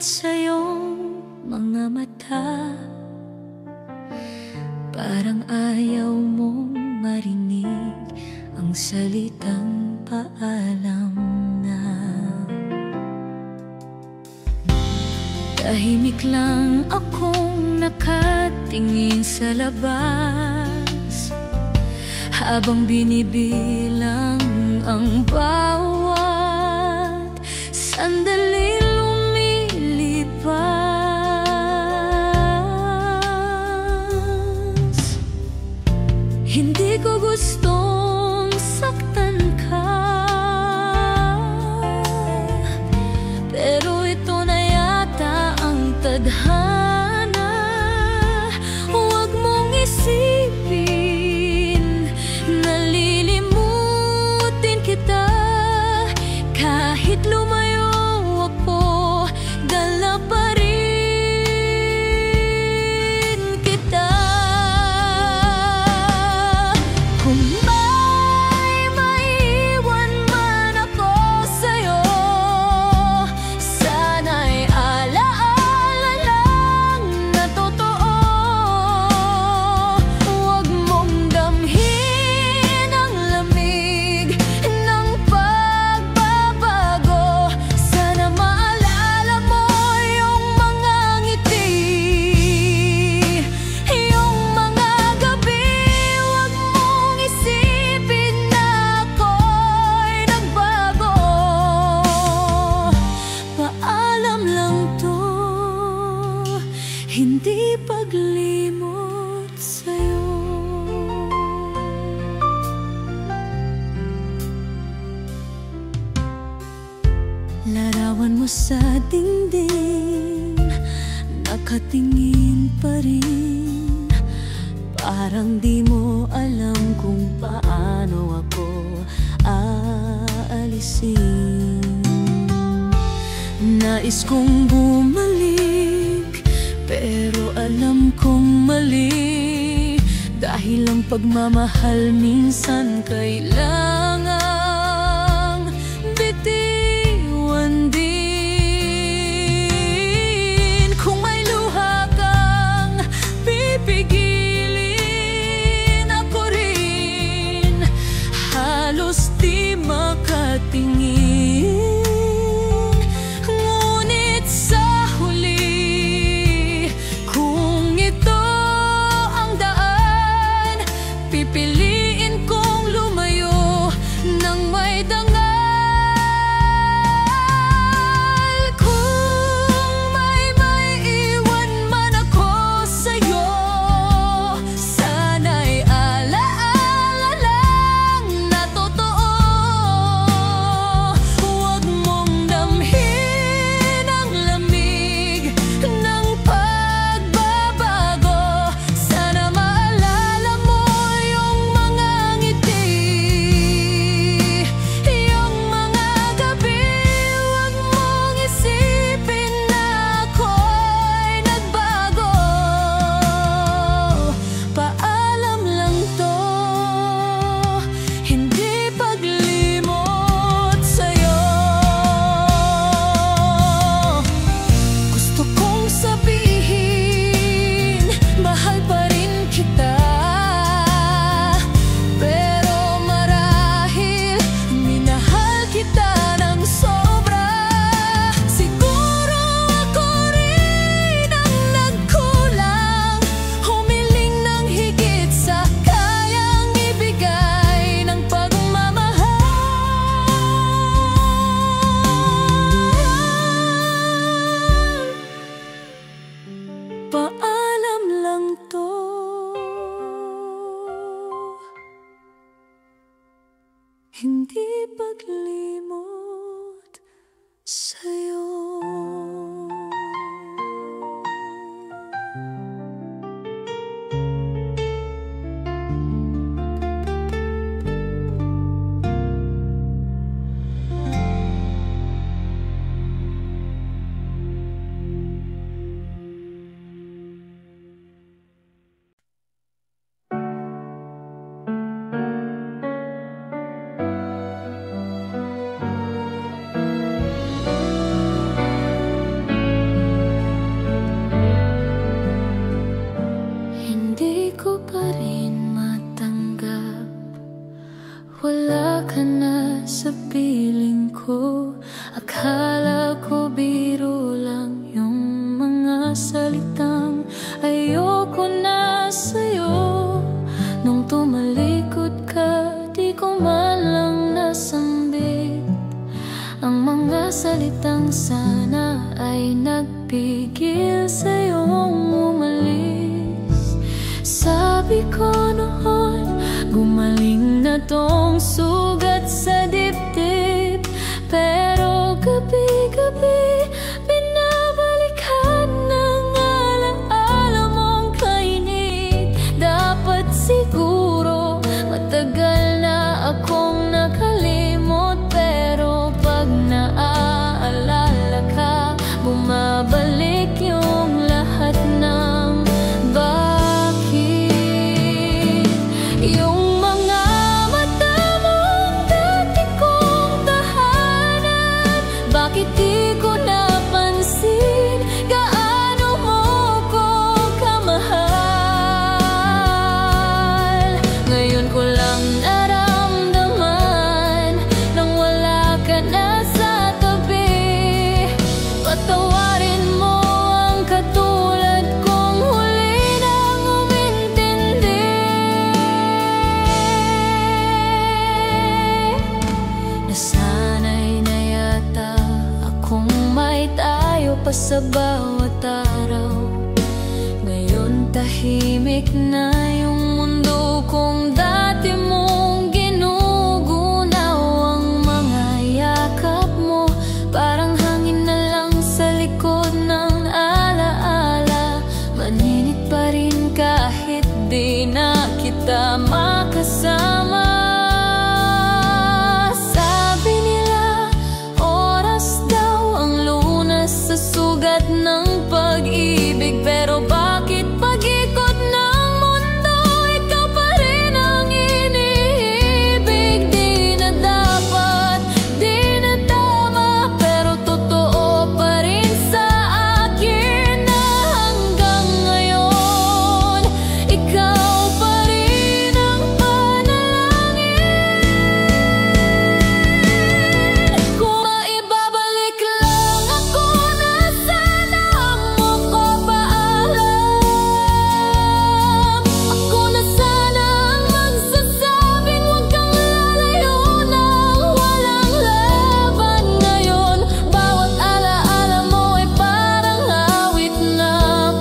sa iyong mga mata. Parang ayaw mong marinig ang salitang paalam na. Tahimik lang akong nakatingin sa labas, habang binibilang ang bawat sandali lumilipas. Hindi ko gustong saktan ka, pero ito na yata ang tadhana. Huwag mong isipin, nalilimutin kita. Kahit lumayo ako, dala pa rin kita. Kung may maiwan man ako sa'yo, sana'y alaala lang na totoo. Huwag mong damhin ang lamig ng pagbabago. Sana maalala mo yung mga ngiti, yung mga gabi. Huwag mong isipin na ako'y nagbago. Paalam lang to, hindi paglimot sa'yo. Larawan mo sa dingding, nakatingin pa rin. Parang di mo alam kung paano ako aalisin. Nais kong bumalik, pero alam kong mali. Dahil ang pagmamahal minsan kailangang bitiwan din. Kung may luha kang pipigilin, ako rin halos di makatingin. Ngunit sa huli, kung ito ang daan, pipiliin kong lumayo nang may dangal. Kung may maiwan man ako sa'yo, sana'y alaala lang na totoo. Huwag mong damhin ang lamig ng pagbabago. Sana maalala mo yung mga ngiti, yung mga gabi. Huwag mong isipin na ako'y nagbago. Paalam lang to, hindi paglimot sa'yo. Gusto kong sabihin, mahal pa rin kita. Pero marahil minahal kita ng sobra. Siguro ako rin ang nagkulang, humiling ng higit sa kayang ibigay ng pagmamahal. Paalam lang to, hindi paglimot sa'yo. mga salitang sana ay nagpigil sa'yong umalis. Sabi ko noon, gumaling na tong sugat sa dibdib. Pero gabi-gabi binabalikan ng alaala mong kainig. Dapat siguro matagal na akong nakalimot, pero pag naaalala ka, bumabalik yung lahat ng bakit. Yung mga mata mong dati kong tahanan, bakit di ko napansin gaano mo ko kamahal? Ngayon ko lang naramdaman nang wala ka na sa tabi. Patawarin mo ang katulad kong huli nang umintindi. Nasanay na yata akong may tayo pa sa bawat araw. Ngayon tahimik na yung mundo kong dati mong ginugunaw. Ang mga yakap mo parang hangin na lang sa likod ng alaala. Maninit pa rin kahit di na kita makasama. Sabi nila, oras daw ang lunas sa sugat ng pag-ibig. Pero bakit pag-ikot ng mundo, ikaw pa rin ang iniibig? Di na dapat, di na tama, pero totoo pa rin sa akin na hanggang ngayon ikaw pa rin ang panalangin. Kung maibabalik lang ako na sana mo ko paalam. Ako na sana ang magsasabing huwag kang lalayo nang walang laban. Ngayon bawat alaala mo ay parang awit na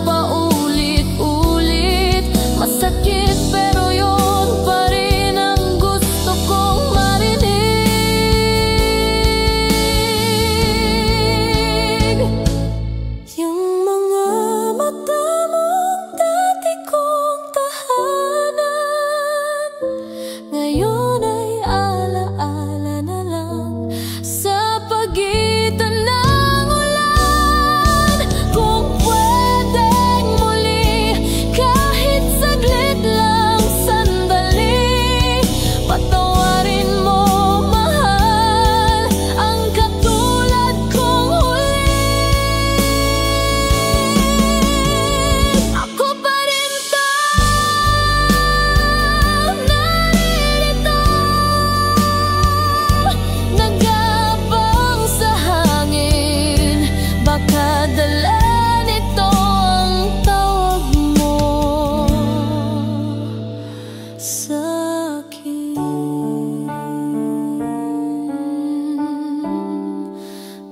paulit-ulit. Masakit pero yun pa rin ang gusto kong marinig. Yung mga mata mong dati kong tahanan, ngayon ay alaala na lang sa pagitan ng ulan. Kung pwedeng muli, kahit saglit lang, sandali, patawarin mo, mahal, ang katulad kong huli. Ako pa rin to, naririto, nagabang sa hangin. Baka dala nito ang tawag mo sa akin.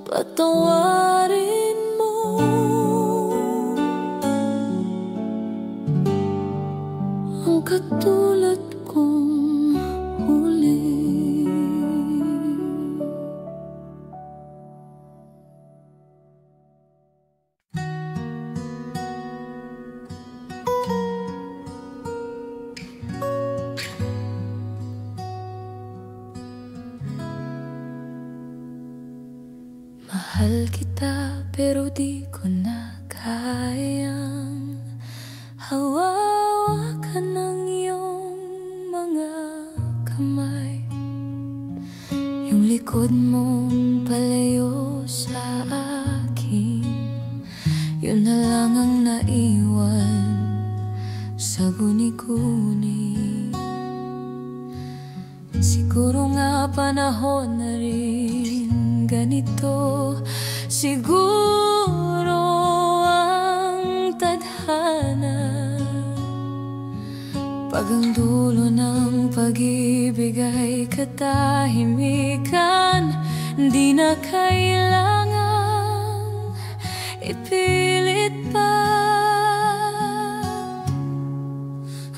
Patawarin mo ang katulad kong huli. Mahal kita pero di ko na kayang hawakan ng iyong mga kamay. Yung likod mong palayo sa akin, yun na lang ang naiwan sa guni-guni. Siguro nga panahon na rin ganito, siguro ang tadhana. Pag ang dulo ng pag-ibig ay katahimikan, di na kailangang ipilit pa.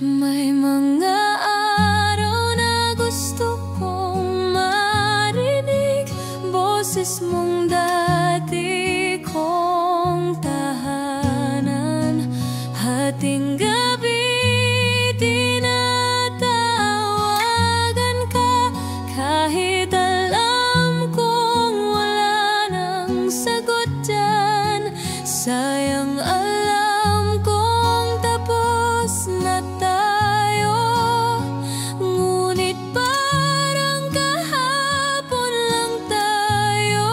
May mga araw na gusto kong marinig boses mong dati kong tahanan. Hating gabi tinatawagan ka, kahit alam kong wala nang sagot dyan. Sayang alam kong tapos na tayo, ngunit parang kahapon lang tayo.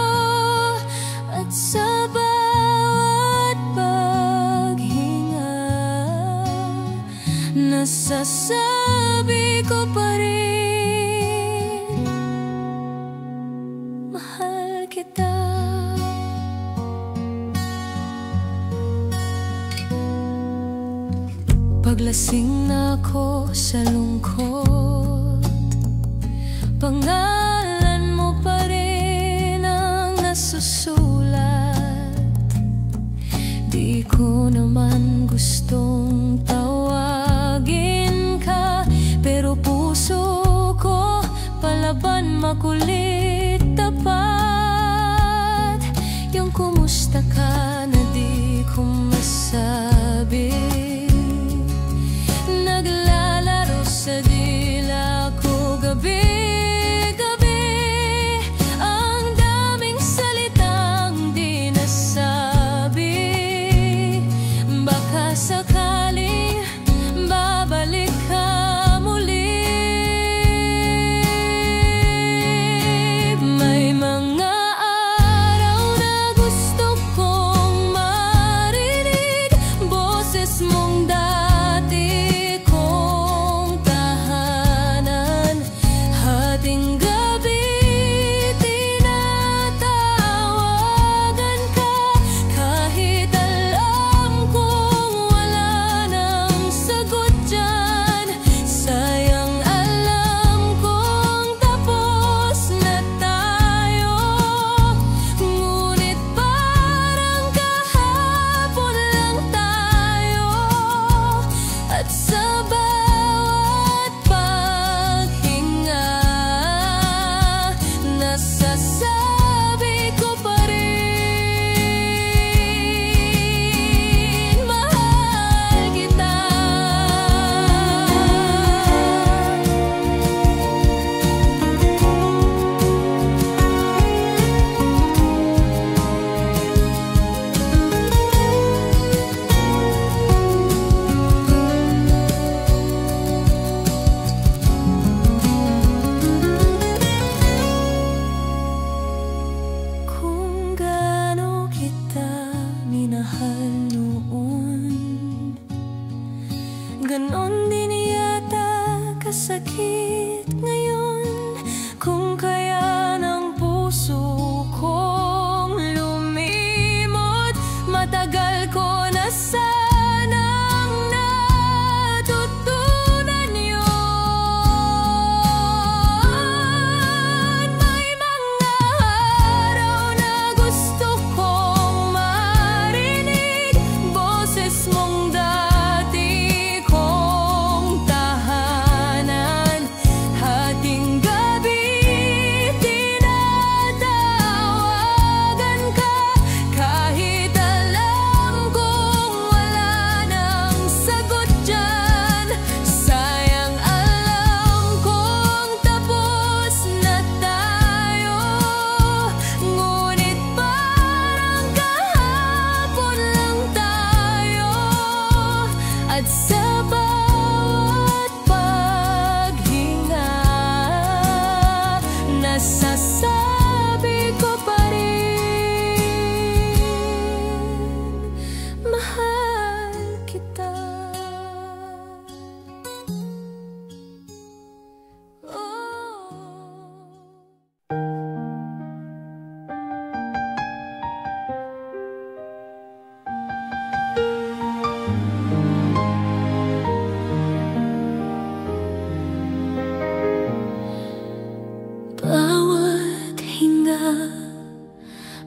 At sa bawat paghinga, nasasabi ko pa rin, mahal kita. Paglasing na ako sa lungkot, pangalan mo pa rin ang nasusulat. Di ko naman gustong tawagin ka, pero puso ko palaban, makulit, tapat. Yung kumusta ka na di ko masabi, naglalaro sa dila ko gabi-gabi. Ang daming salitang di nasabi, baka sakaling babalik ka muli.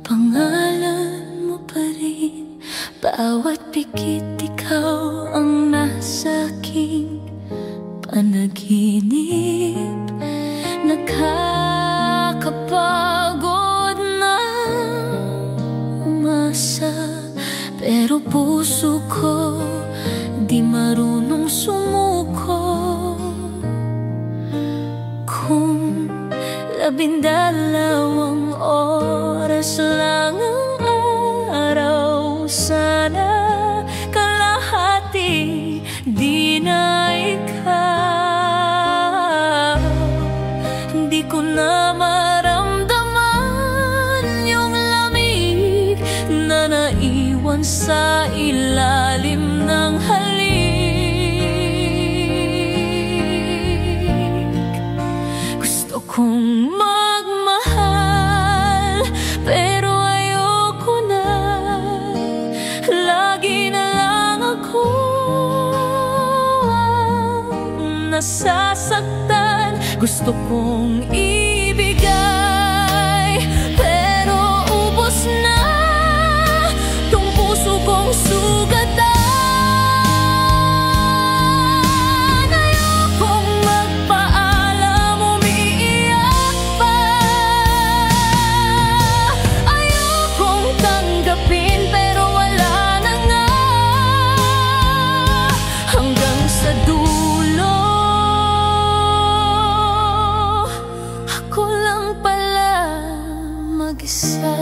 Pangalan mo pa rin, bawat pikit ikaw ang nasa aking panaginip. Nakakapagod na umasa, pero puso ko di marunong sumuko. Kung 12 oras lang ang araw, sana kalahati di na ikaw. Di ko na maramdaman yung lamig na naiwan sa ilalim ng halik. Gusto kong magmahal, pero ayoko na. Lagi na lang ako ang nasasaktan. Gusto kong ibigay, pero ubos na tong puso kong sugatan. Ayokong magpaalam, umiiyak pa. Ayokong tanggapin, pero wala na nga. Hanggang sa dulo, ako lang pala mag-isa.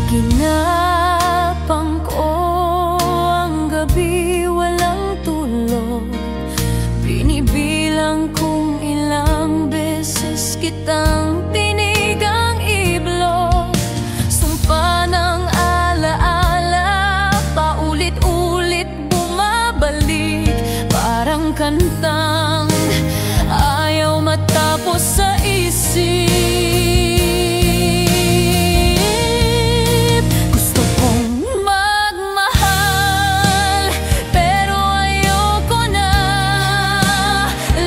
Ginapang ko ang gabi, walang tulog. Binibilang kung ilang beses kitang tinigang iblog. Sumpa ng alaala, paulit-ulit bumabalik. Parang kantang ayaw matapos sa isip. Gusto kong magmahal, pero ayoko na.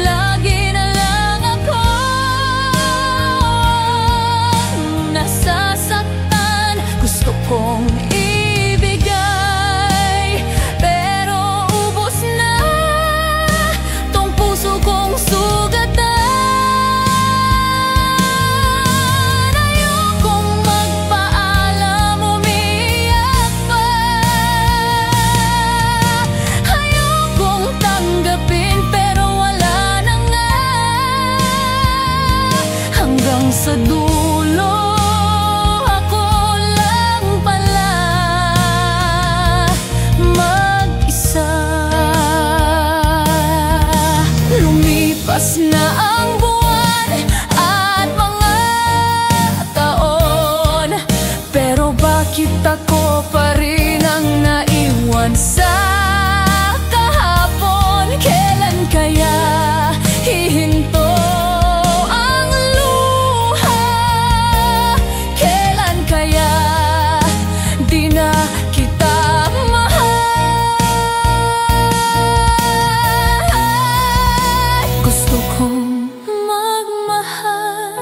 Lagi na lang ako nasasaktan. Gusto kong ibigay, pero ubos na tong puso kong sugatan. Ayokong magpaalam, umiiyak pa. Ayokong tanggapin, pero wala na nga. Hanggang sa dulo, ako lang pala mag-isa. Lumipas na ang buwan at mga taon, pero bakit ako pa rin ang naiwan sa kahapon? Kailan kaya hihinto ang luha? Kailan kaya di na kita mahal? Gusto kong magmahal,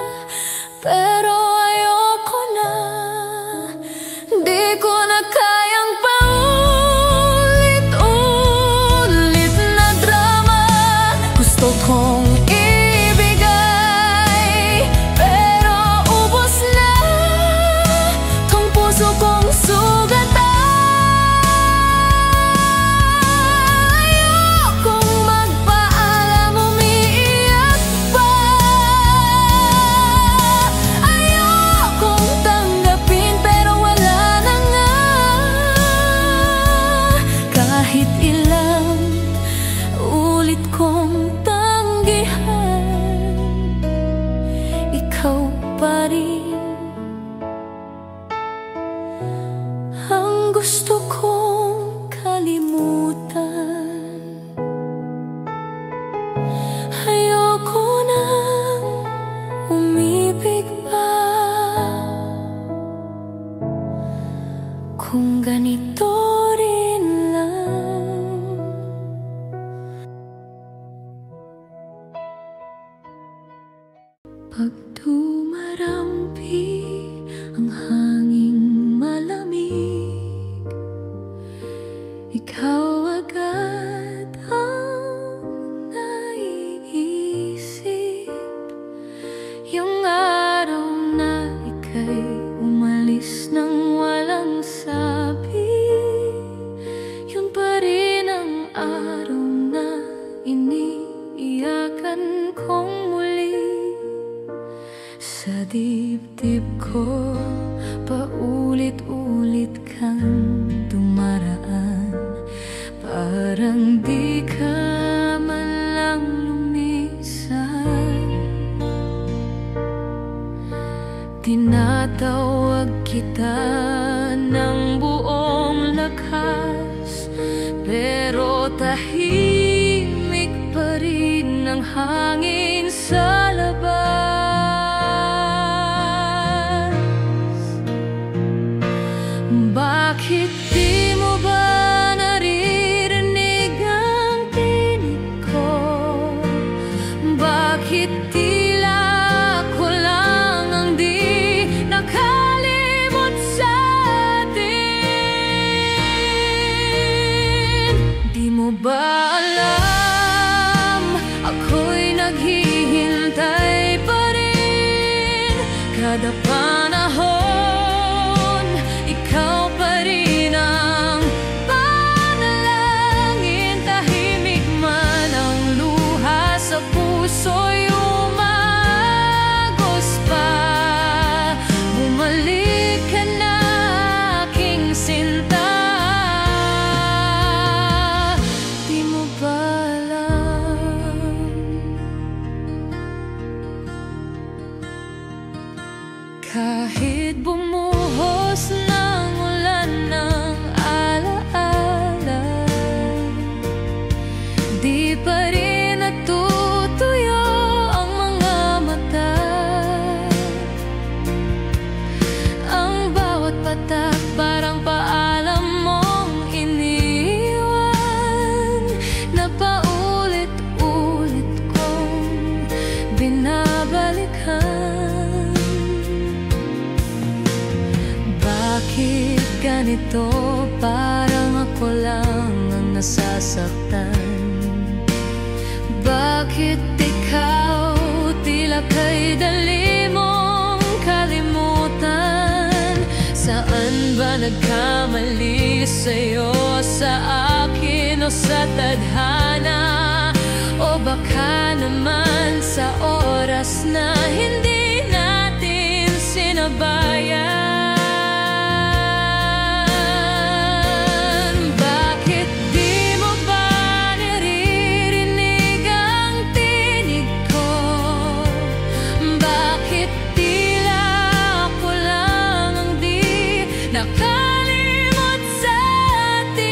pero ayoko na. Di ko na kayang paulit-ulit na drama. Gusto kong ibigay, pero ubos na tong puso kong sugatan. Ayokong magpaalam, umiiyak pa. Ayokong tanggapin, pero wala na nga. Kahit ilang ulit kong tanggihan, ikaw pa rin ang gusto kong kalimutan. Ayoko nang umibig pa. Kung ganito rin lang. Pag dumarampi ang hanging malamig, ikaw agad ang naiisip. Yung araw na ika'y umalis nang walang sabi, yun pa rin ang araw na iniiyakan kong muli. Sa dibdib ko paulit-ulit kang dumaraan, parang di ka man lang lumisan. Tinatawag kita ng buong lakas, pero tahimik pa rin ang hangin sa labas. Bakit di mo ba naririnig ang tinig ko? Bakit tila ako lang ang di nakalimot sa atin? Di mo ba alam, ako'y naghihintay pa rin. Kada panahon, ikaw pa rin ang panalangin. Tahimik man ang luha sa puso'y umagos pa. Bumalik ka na, aking sinta. Di mo ba alam? Kahit bumuhos ng ulan ng alaala, di pa rin natutuyo ang mga mata. Ang bawat patak parang paalam mong iniwan, na paulit-ulit kong binabalikan. Bakit ganito? Parang ako lang ang nasasaktan. Bakit ikaw tila kay dali mong kalimutan? Saan ba nagkamali sa'yo, sa akin o sa tadhana? O baka naman sa oras na hindi natin sinabayan? Nakalimot sa atin.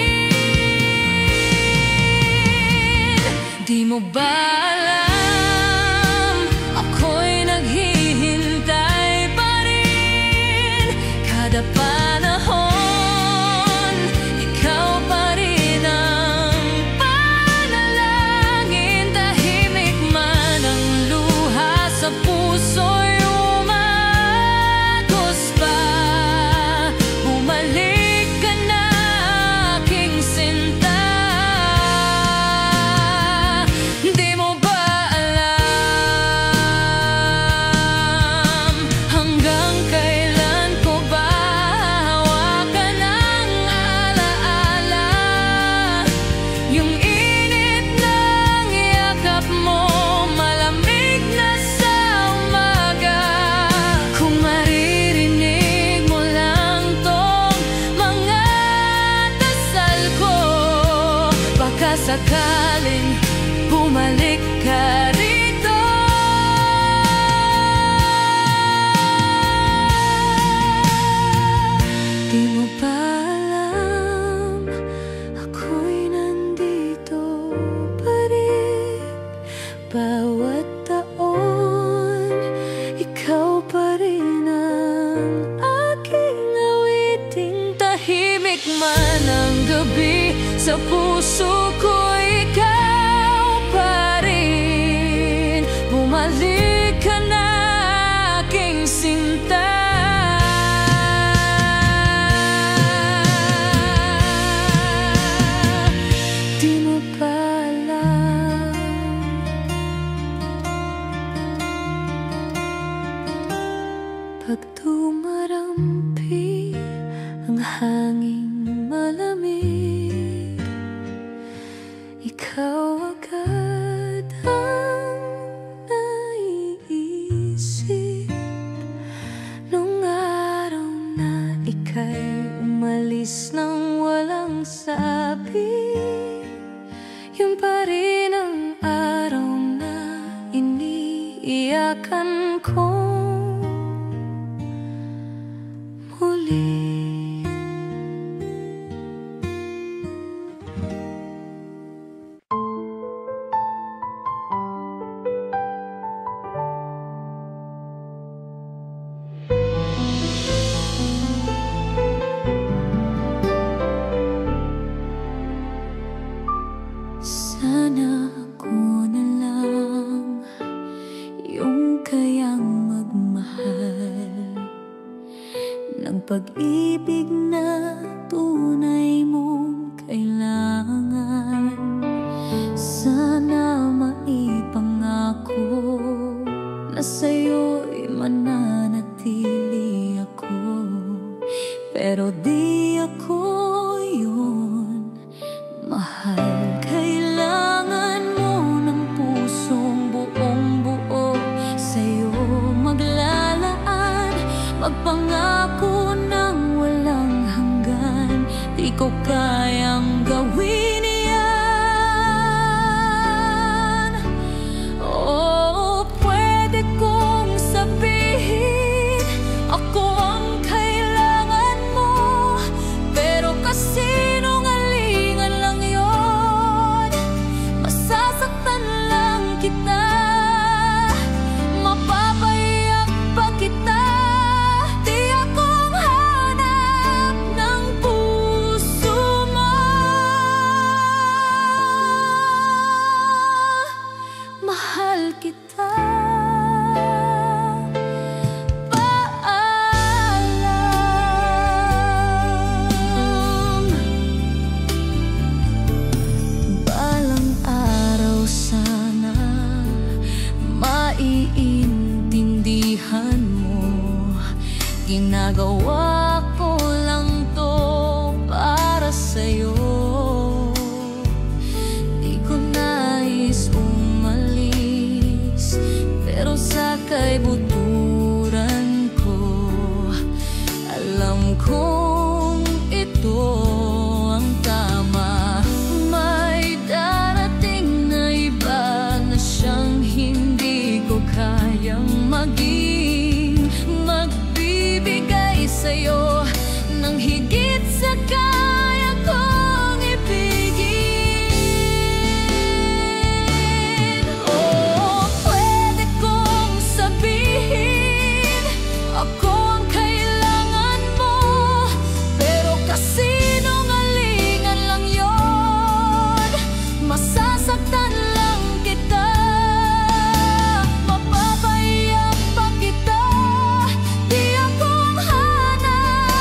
Di mo ba alam, ako'y naghihintay pa rin. Kada panahon, ikaw pa rin ang panalangin. Tahimik man ang luha sa puso'y umagos pa. Bumalik ka na, aking sinta. Di mo ba alam, hanggang kailan ko ba hawakan ang alaala? Yung init ng yakap mo, malamig na sa umaga. Kung maririnig mo lang tong mga dasal ko, baka sakaling bumalik ka rito. Di mo ba alam, ako'y nandito pa rin. Bawat taon, ikaw pa rin ang aking awiting. Tahimik man ang gabi, sa puso ko ikaw pa rin. Bumalik ka na, Pag tumarampi ang hanging malamig, ikaw agad ang naiisip. Nung araw na ika'y umalis nang walang sabi, yun pa rin ang araw na iniiyakan ko muli. Sana ako na lang yung kayang magmahal ng pag-ibig na tunay mong kailangan. Sana maipangako na sa'yo'y mananatili ako, pero di ako yun mahal. Kailangan mo ng pusong buong-buo sa'yo maglalaan, magpangako ng walang hanggan. Di ko kayang gawin yan. Oh, pwede kong sabihin ako ang kailangan mo, pero kasinungalingan lang yon. Masasaktan lang kita, mapapayak pa kita. Di akong hanap ng puso mo. Mahal kita. Paalam. Balang araw sana maiintindihan mo, ginagawa ko lang to para sa'yo. Di ko nais umalis, pero sa kaibuturan ko, alam kong ito ang tama. May darating na iba na siyang hindi ko kayang maging, magbibigay sa'yo ng higit sa kaya kong ibigin. Oh, pwede kong sabihin ako ang kailangan mo, pero kasinungalingan lang yon. Masasaktan lang kita, mapapayak pa kita. Di akong hanap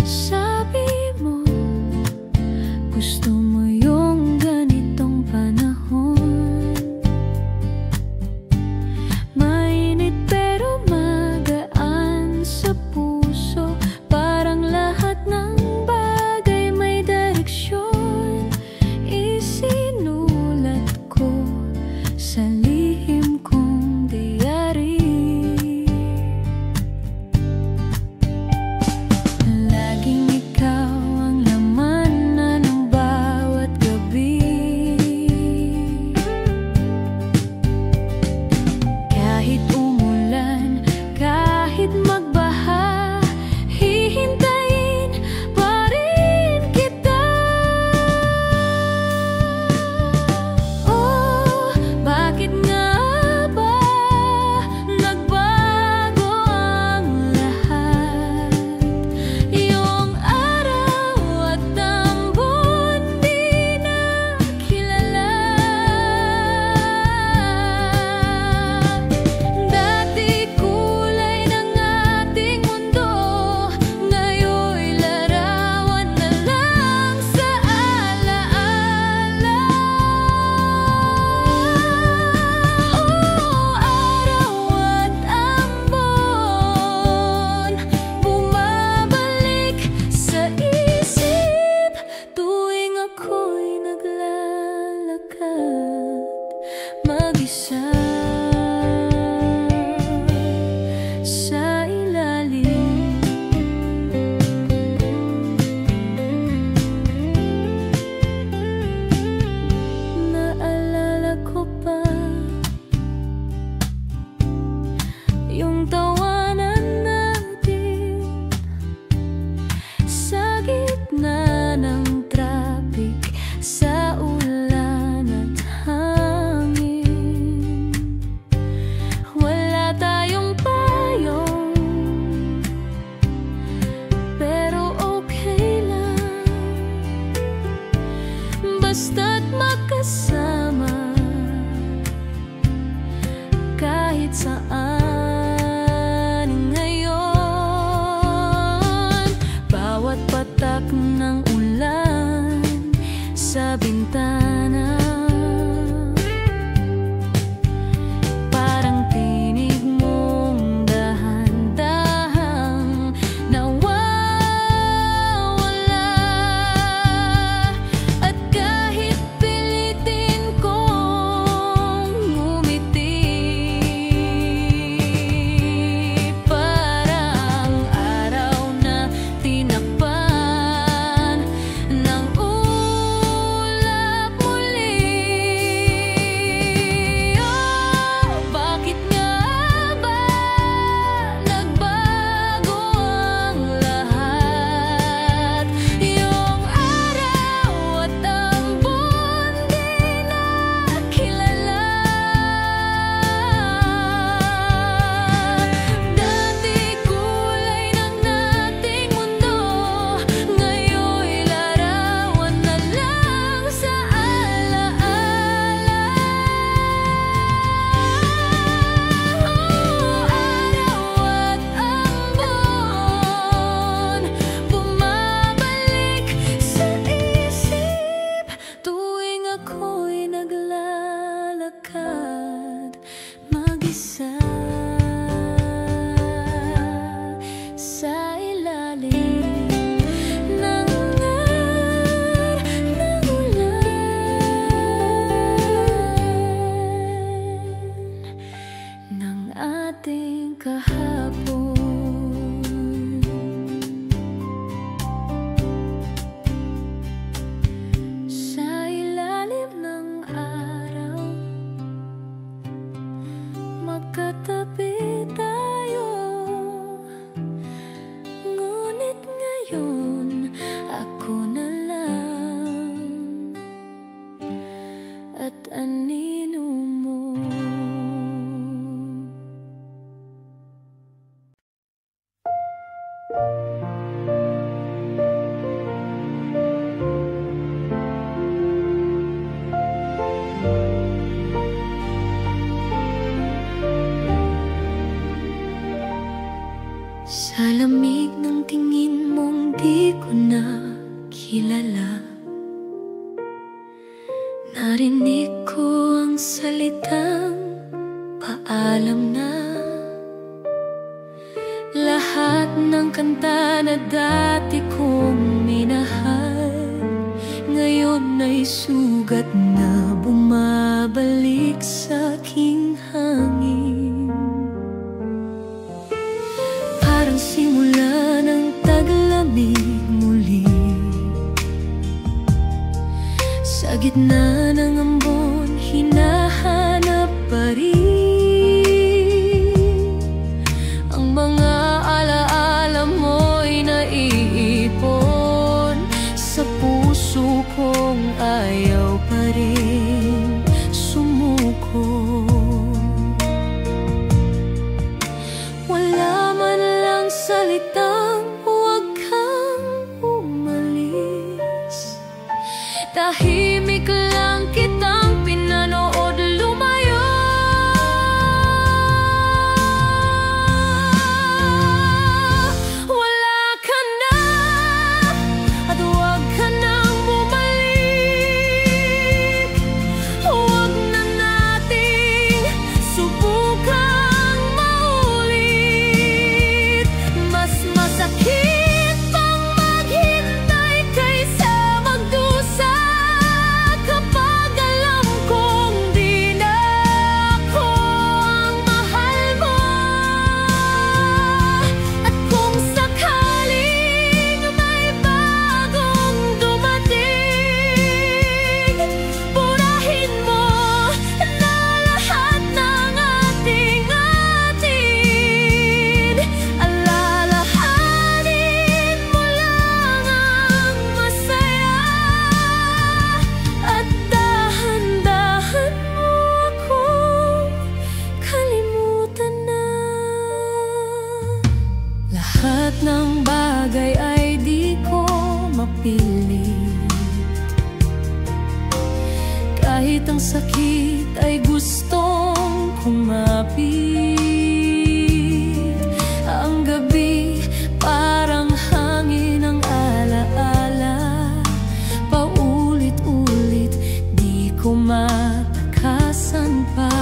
Sabi mo, gusto mo yung ganitong panahon, mainit pero magaan sa puso. Parang lahat ng bagay may direksyon. Isinulat ko sa lihim kong diary. Laging ikaw ang laman na ng bawat gabi. Kahit umulan, kahit magbaha, hihintayin pa rin kita. Oh, bakit nga ba nagbago ang lahat? Yung araw at ang buwan di na kilala. Dati kulay ng ating mundo, ngayon'y larawan na lang sa alaala. Oh, araw at ambon, bumabalik sa isip tuwing ako'y naglalakad mag-isa sa ilalim. Naalala ko pa yung tawanan natin sa gitna ng traffic, sa ulan at hangin. Wala tayong payong, pero okay lang, basta't magkasama kahit saan ngayon. Bawat patak ng ulan sa bintana, parang tinig mong dahan-dahang nawawala. At kahit pilitin kong ngumiti, parang araw na tinakpan ng ulap muli. Oh, bakit nga ba nagbago ang lahat? Yung araw at ang buwan di na kilala. Dati kulay ng ating mundo, ngayon'y larawan na lang sa alaala. Oh, araw at ambon, bumabalik sa isip tuwing ako'y naglalakad mag-isa sa ilalim ng ulan ng ating kahapon. Sa ilalim ng araw, magkatabi tayo. Ngunit ngayon, ako na lang at anino mo. Sa lamig ng tingin mong di ko na kilala. Narinig ko ang salitang paalam na. Lahat ng kanta na dati kong minahal, ngayon ay sugat na bumabalik sa aking hangin. Parang simula ng taglamig muli, sa gitna ng ambon hinahanap pa rin ang mga alaala mo'y naiipon sa puso kong ayaw pa rin sumuko. Wala man lang salitang huwag kang umalis, tahimik lang kitang pinanood lumayo. Wala ka na at huwag ka nang bumalik. Huwag na nating subukang maulit. Mas masakit pang maghintay kaysa magdusa, kapag alam kong di na ako ang mahal mo. At kung sakaling may bagong dumating, purahin mo na lahat ng ating-atin. Alalahanin mo lang ang masaya, at dahan-dahan mo akong kalimutan na. Lahat ng bagay ay di ko mapilit, kahit ang sakit ay gustong kumapit. Ang gabi parang hangin ang alaala, paulit-ulit di ko matakasan pa.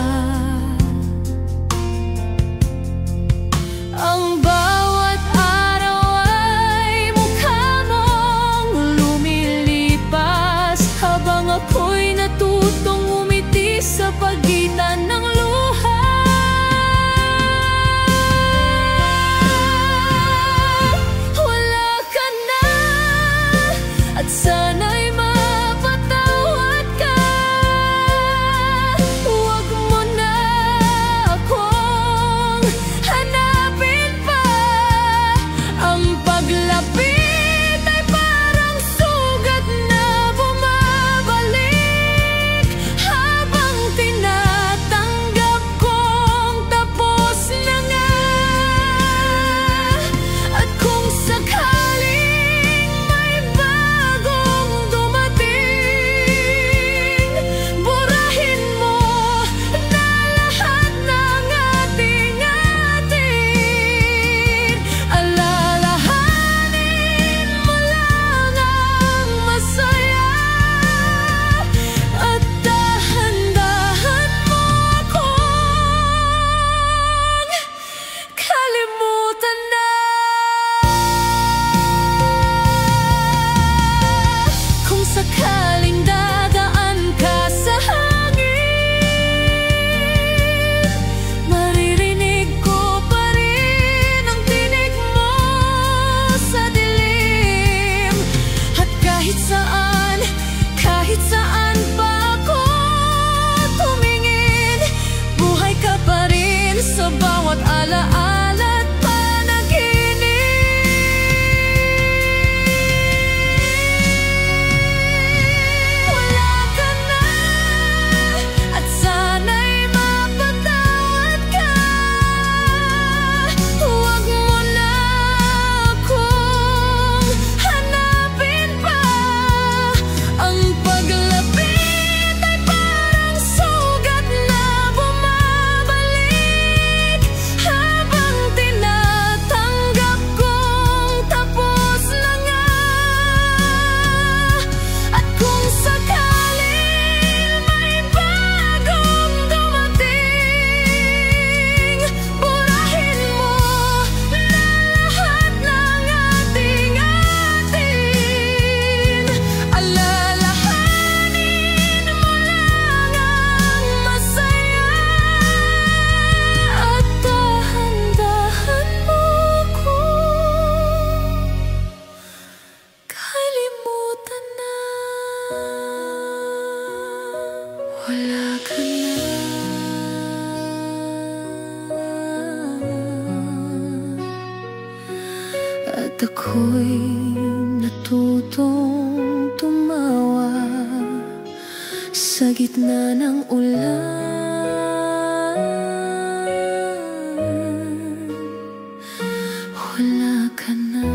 Ang bawat araw ay mukha mong lumilipas, habang ako'y natutong umiti sa pagitan ng luha. Wala ka na at sana'y mapatawad ka. Huwag mo na akong hanapin pa. Ang paglapit ay parang sugat na bumabalik, habang tinatanggap kong tapos na nga. At kung sakaling may bagong ako'y natutong tumawa sa gitna ng ulan. Wala ka na.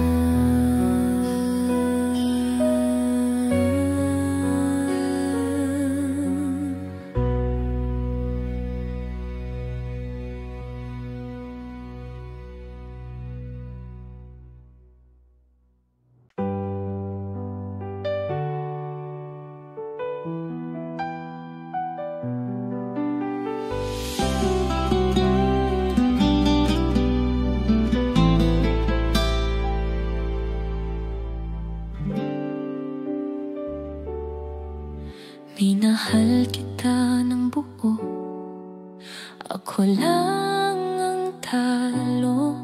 Minahal kita ng buo, ako lang ang talo.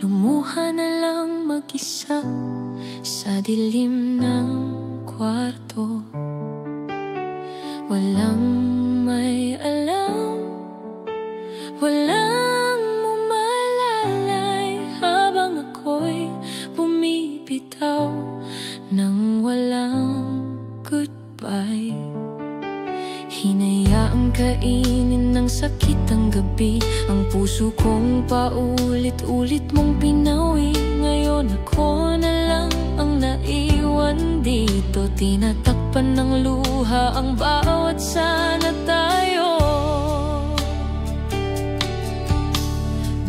Lumuha na lang mag-isa sa dilim ng kwarto. Walang may alam, walang mumalalay, habang ako'y bumibitaw nang walang goodbye. Hinayaang kainin ng sakit ang gabi, ang puso kong paulit-ulit mong pinawi. Ngayon ako na lang ang naiwan dito, tinatakpan ng luha ang bawat sana tayo.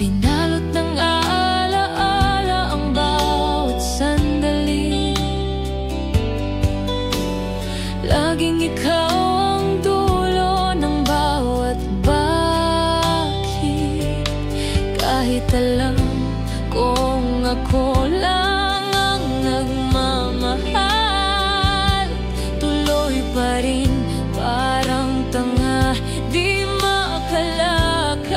Binalot ng alaala ang bawat sandali, laging ikaw ang dulo ng bawat bakit. Kahit alam kong ako lang ang nagmamahal, tuloy pa rin parang tanga, di makalakad.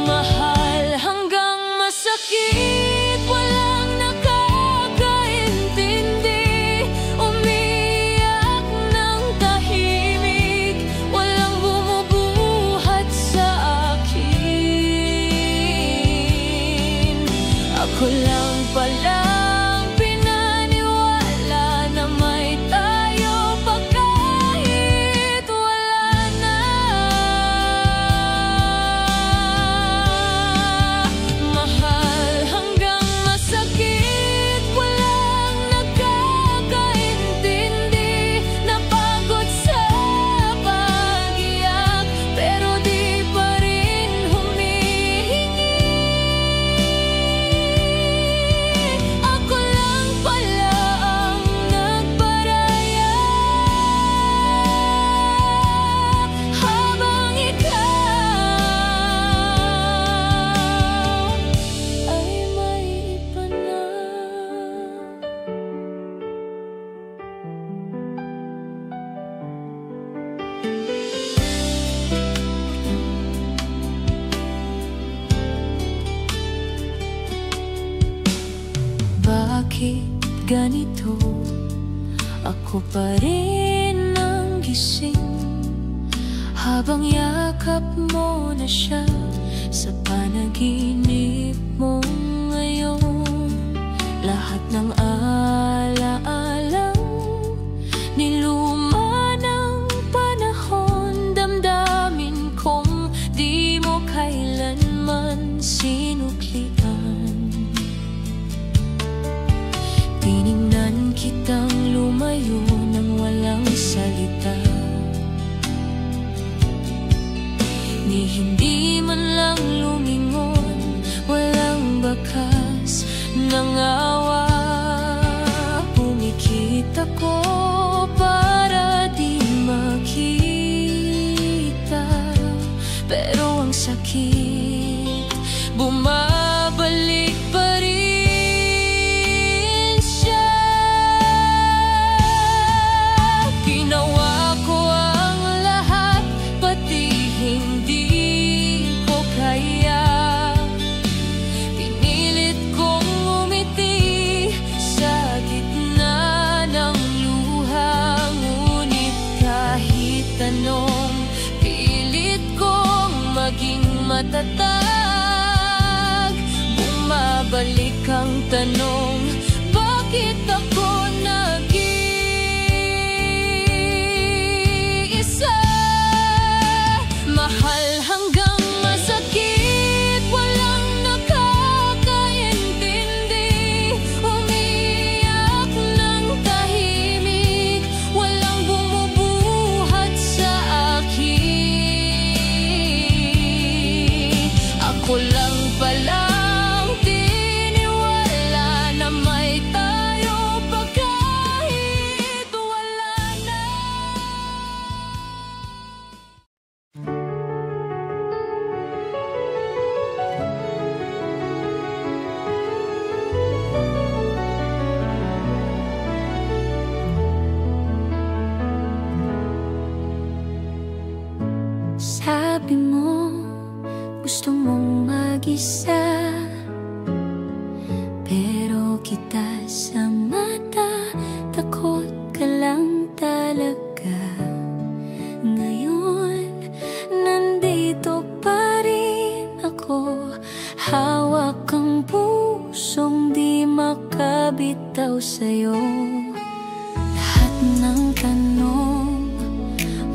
Mahal hanggang masakit, walang nakakaintindi. Umiyak ng tahimik, walang bumubuhat sa akin. Ako lang palang pinaniwala na may tayo pa kahit wala na. Mahal hanggang masakit, walang nakakaintindi. Napagod sa pag-iyak, pero di pa rin humihingi. Ako lang pala ang nagparaya, habang ikaw ay may iba na. Bakit ganito? Ako pa rin ang gising, habang yakap mo na siya sa panaginip mo ngayon. Lahat ng alaalang niluma ng panahon, damdamin kong di mo kailanman sinuklian. Tiningnan kitang lumayo nang walang salita, ni hindi man lang lumingon, walang bakas ng awa. Pumikit ako para di makita, pero ang sakit bumabalik pa rin siya. Ginawa ko ang lahat, pati hindi ko kaya. Pinilit kong umiti sa gitna ng luha, ngunit kahit anong pilit kong maging matatag, tanong, bakit ako nag-iisa? Mahal hanggang masakit, walang nakakaintindi. Umiiyak ng tahimik, walang bumubuhat sa akin. Ako lang palang tiniwala na may tayo pa kahit wala na. Sabi mo, gusto mong mag-isa, pero kita sa mata, takot ka lang talaga. Ngayon, nandito pa rin ako, hawak ang pusong di makabitaw sa'yo. Lahat ng tanong,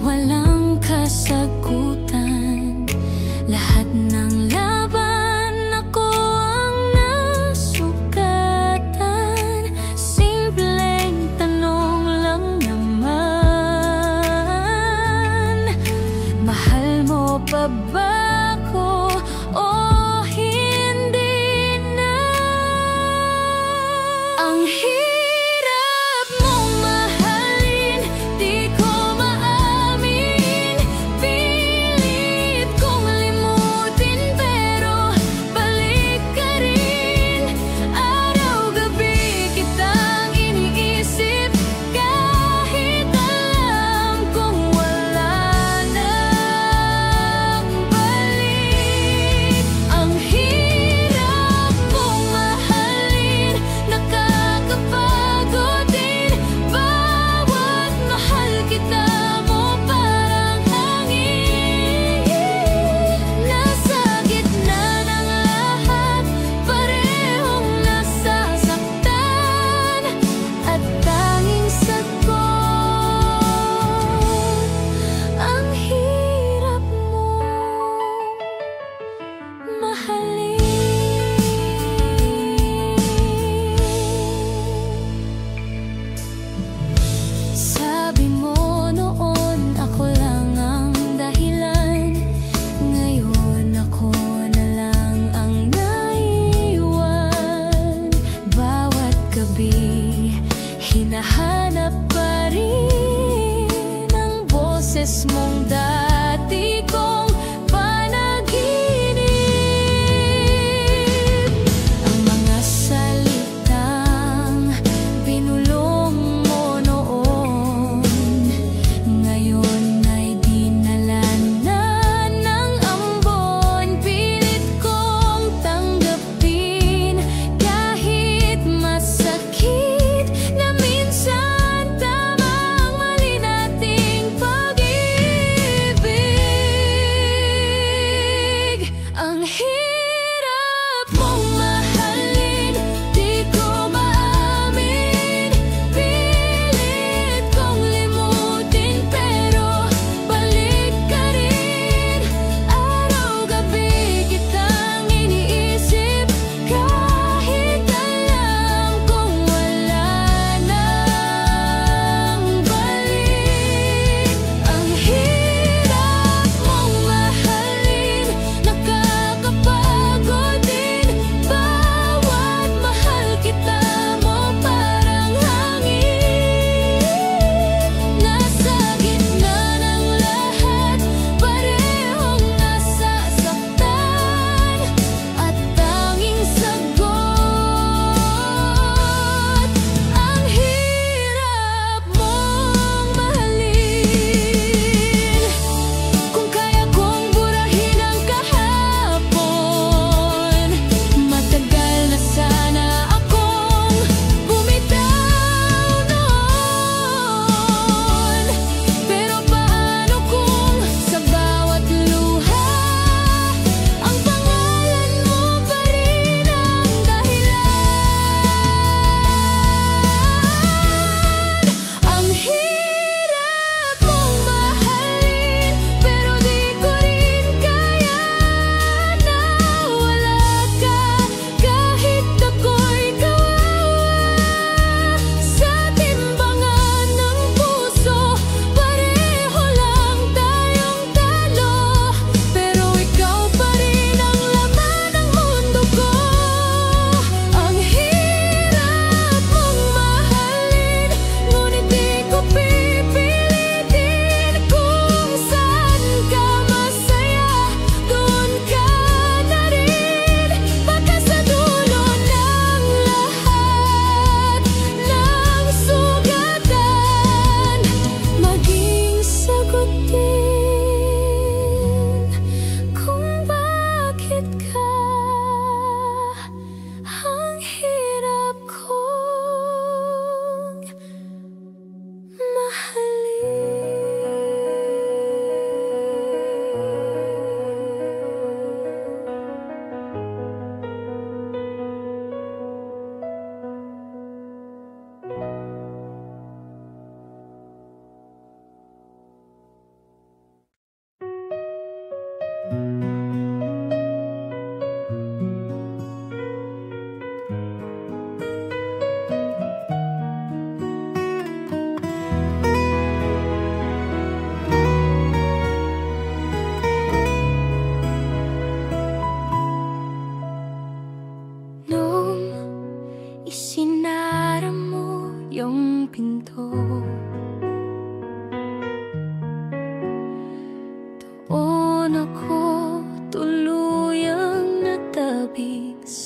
walang kasagutan. Lahat ng laban, ako ang nasugatan. Simpleng tanong lang naman, mahal mo pa ba ako o hindi na? Ang hirap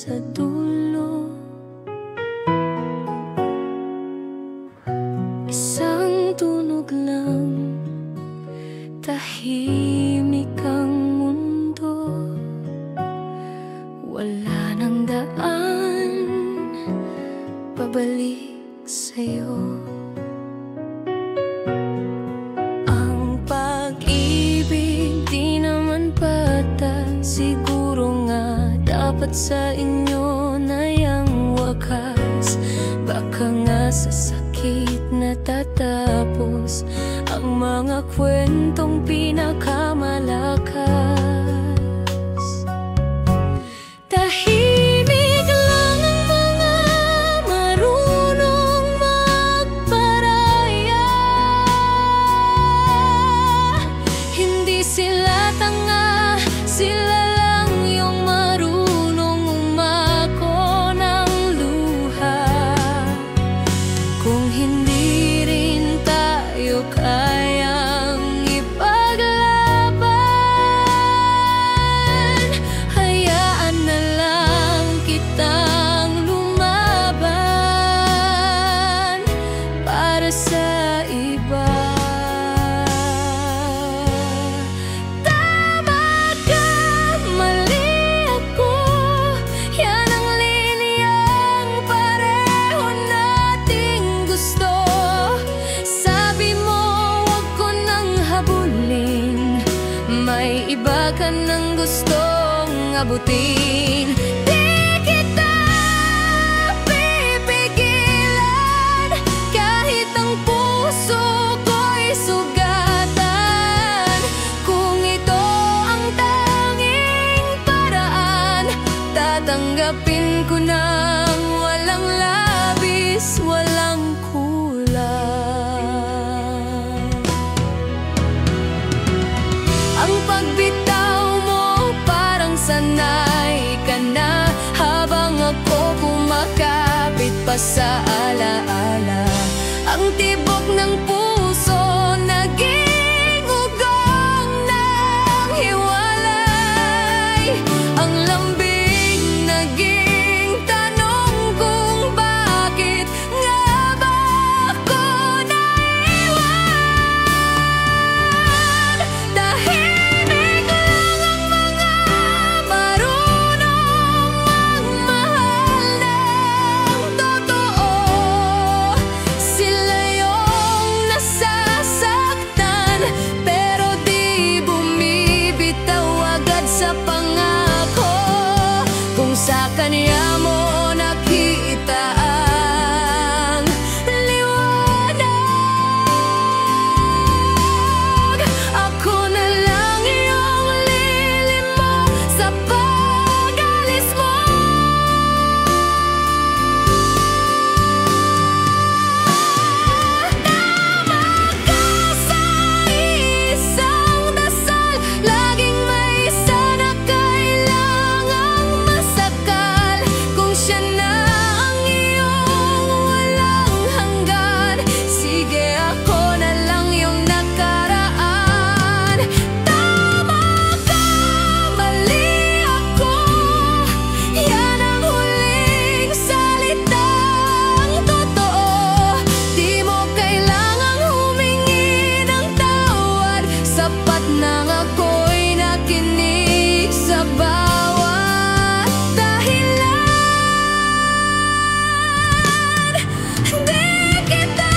sa dulo. Isang tunog lang, tahimik ang mundo. Wala nang daan pabalik sa'yo. Ang pag-ibig di naman patas, siguro nga dapat sa inyo na yang wakas. Baka nga sa sakit natatapos ang mga kwentong pinakamalakas. Tahimik lang ang mga marunong magparaya. Hindi sila tanga, sila lang yung marunong umako ng luha. Kung hindi rin tayo kayang ipaglaban, hayaan na lang kitang lumaban para sa iba. Tama ka, mali ako, yan ang liniyang pareho nating gusto. Sabi mo wag ko nang habulin, may iba ka nang gustong abutin. Di kita pipigilan, kahit ang puso ko'y sugatan. Kung ito ang tanging paraan, tatanggapin ko nang walang labis, walang kulang. Ang pagbitaw mo parang sanay ka na, habang ako kumakapit pa sa alaala. Ang tibok ng puso naging ugong ng hiwalay. Ang lambing naging tanong kung bakit nga ba ako naiwan. Tahimik lang ang mga marunong magmahal ng totoo. Sila yung nasasaktan, pero di bumibitaw agad sa pangako. Kung sa kanya mo nakita ang liwanag, ako na lang yung lilim mo sa pag-alis mo. Tama ka sa isang dasal, laging may isa na kailangang masakal. Kung siya na ang iyong walang hanggan, sige ako na lang yung nakaraan. Tama ka, mali ako, yan ang huling salitang totoo. Di mo kailangang humingi ng tawad, sapat nang ako'y nakinig sa bawat dahilan. Di kita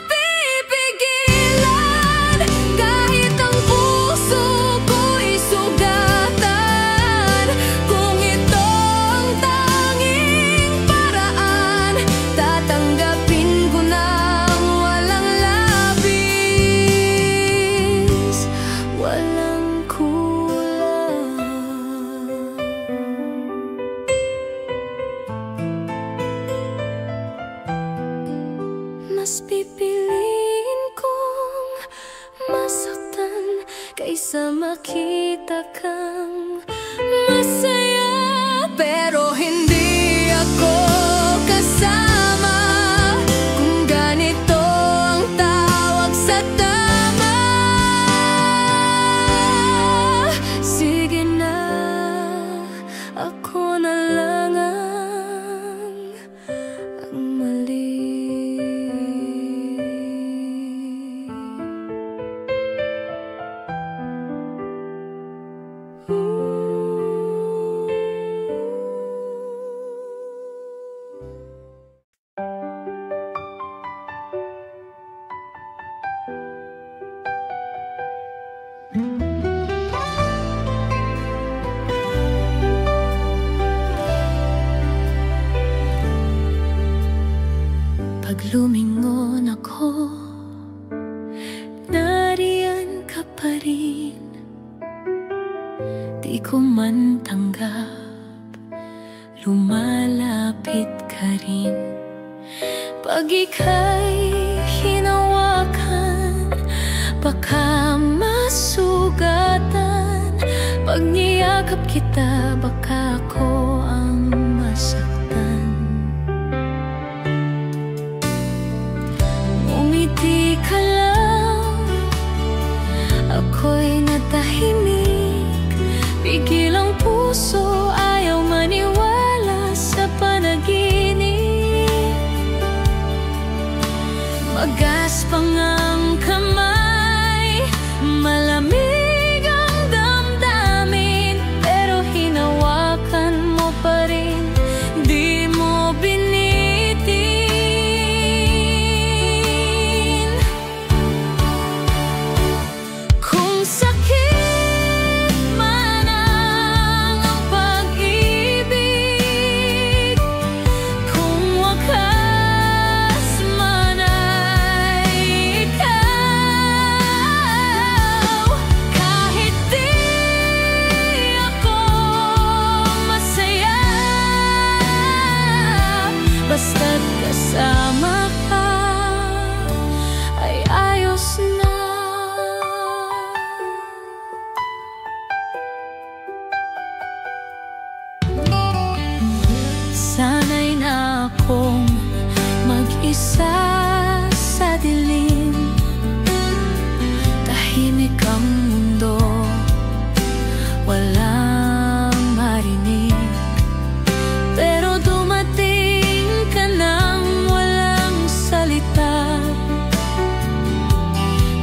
pipigilan, kahit ang puso ko'y sugatan. Kung ito ang tanging paraan, tatanggapin ko nang walang labis, walang kulang. Mas pipiliin kong masaktan kaysa makita kang masaya. Pero hindi ako kasama kung ganito ang tawag sa tama. Sige na, ako na lang ang mali. Pag lumingon ako, nariyan ka pa rin. Di ko man tanggap, lumalapit ka rin. Pag ika'y hinawakan, baka masugatan. Pag niyakap kita, baka ako ang masaktan. Ngumiti ka lang, ako'y natahimik. Pigil ang puso, ayaw maniwala sa panaginip. Magaspang ang kamay, malamig ang damdamin, pero hinawakan mo pa rin, di mo binitin. Kung sakit man ang pag-ibig, kung wakas man ay ikaw, kahit di ako masaya, basta't kasama ka ay ayos na. Sana'y na akong mag-isa sa dilim. Tahimik ang mundo, walang marinig. Pero dumating ka nang walang salita,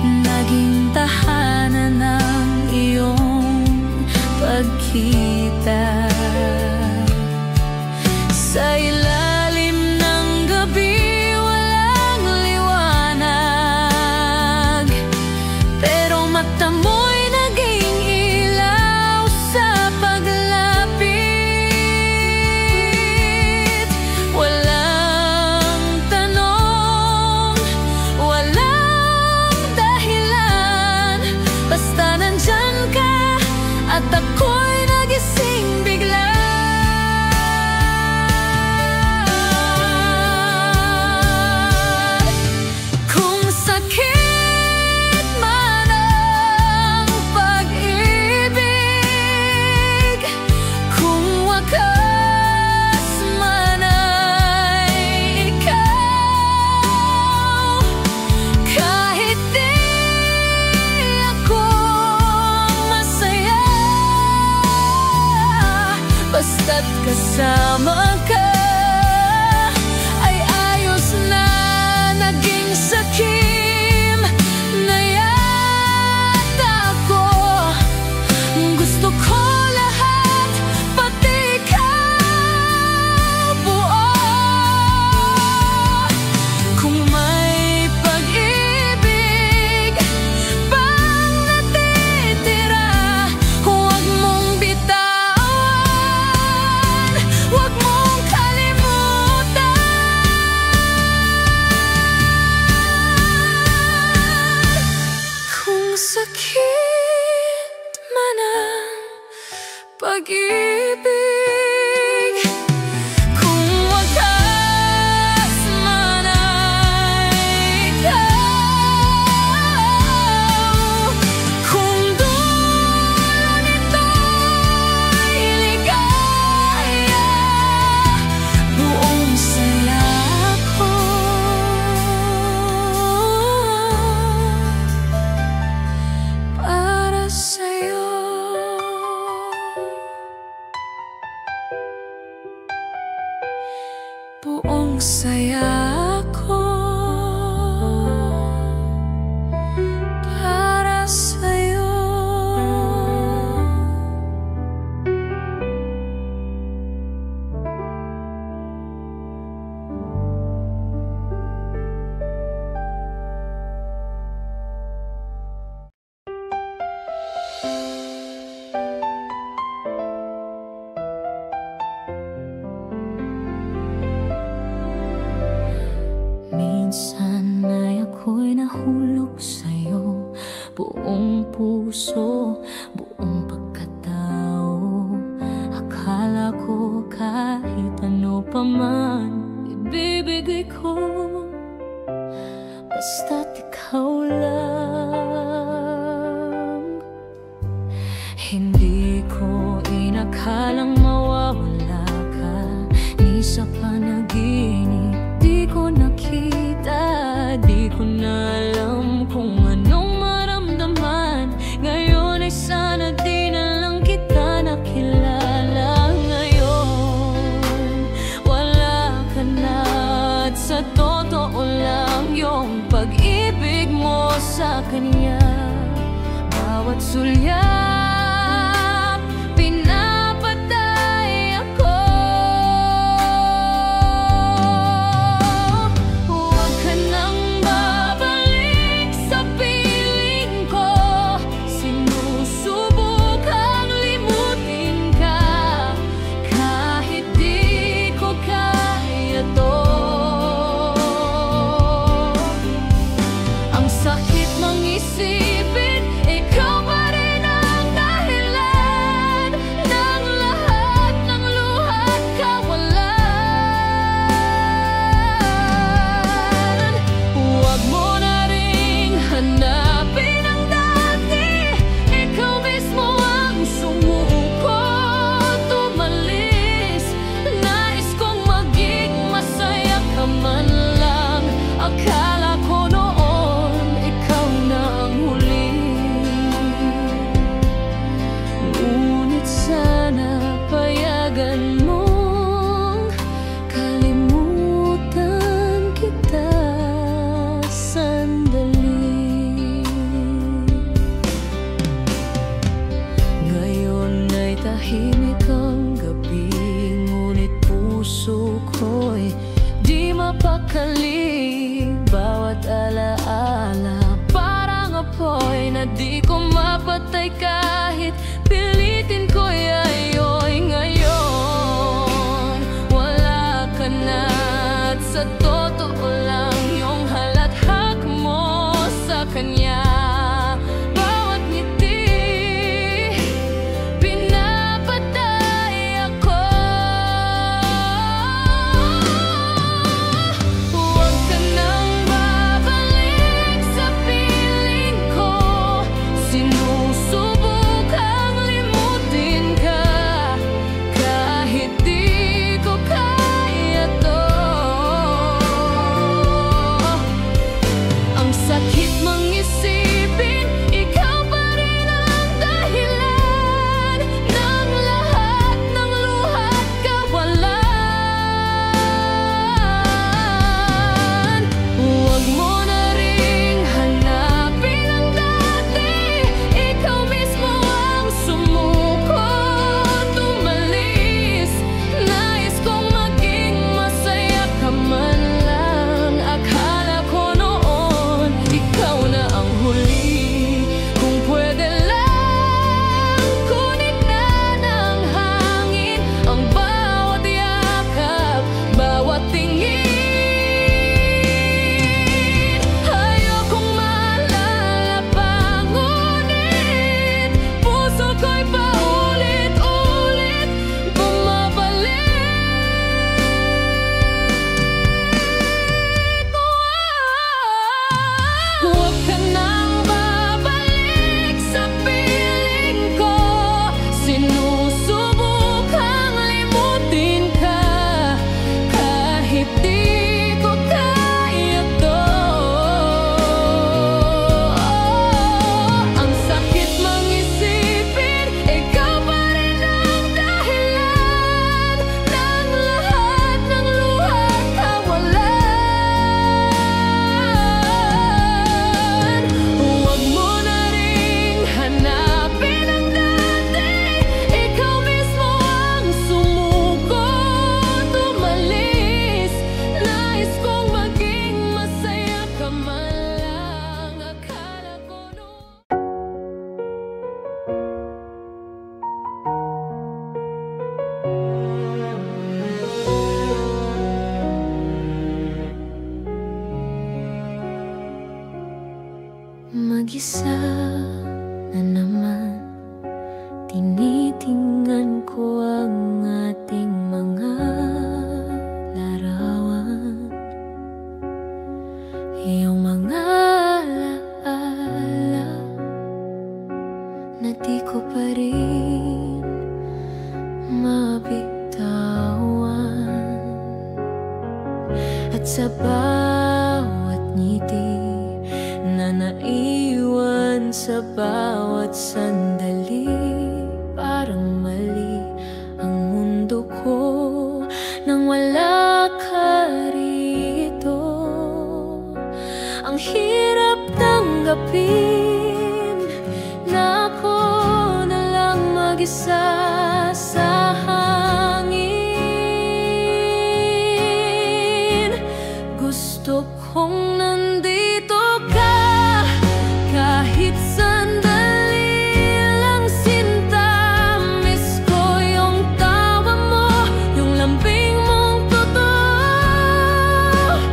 naging tahanan ng iyong pagkita. Sa ilalim ng gabi, walang liwanag, pero mata mo'y naging ilaw sa paglapit. Walang tanong, walang dahilan, basta nandyan ka at ako'y nagising bigla. Kung sakit man ang pag-ibig, kung wakas man ay ikaw, kahit di ako masaya, basta't kasama ka ay ayos na. Naging sakim na yata ako, gusto ko lahat, pati ikaw buo. Kung may pag-ibig pang natitira, huwag mong bitawan, huwag mong kalimutan. Buong saya ko para sa'yo. Minsan ay ako'y nahulog sa'yo, buong puso, buong pagkatao. Akala ko kahit ano pa man ibibigay ko, basta't ikaw lang. Hindi ko inakalang mawawala ka, ni sa panaginip di ko nakita, di ko na alam kung anong maramdaman. Ngayon ay sana di na lang kita nakilala. Ngayon wala ka na, at sa totoo lang yung pag-ibig mo sa kanya. Bawat sulyap pinapatay ako. Huwag ka nang babalik sa piling ko, sinusubukang limutin ka, kahit di ko kaya to. Ang sakit mang isipin, ikaw pa rin ang mag-isa na naman, tinitingnan ko ang ating mga larawan, iyong mga alaala na di ko pa rin mabitawan. At sa bawat ngiti na naiwan sa bawat sandali, parang mali ang mundo ko nang wala ka rito. Ang hirap tanggapin na ako na lang mag-isa sa hangin. Gusto kong nandito ka kahit sandali lang, sinta. Miss ko yung tawa mo, yung lambing mong totoo.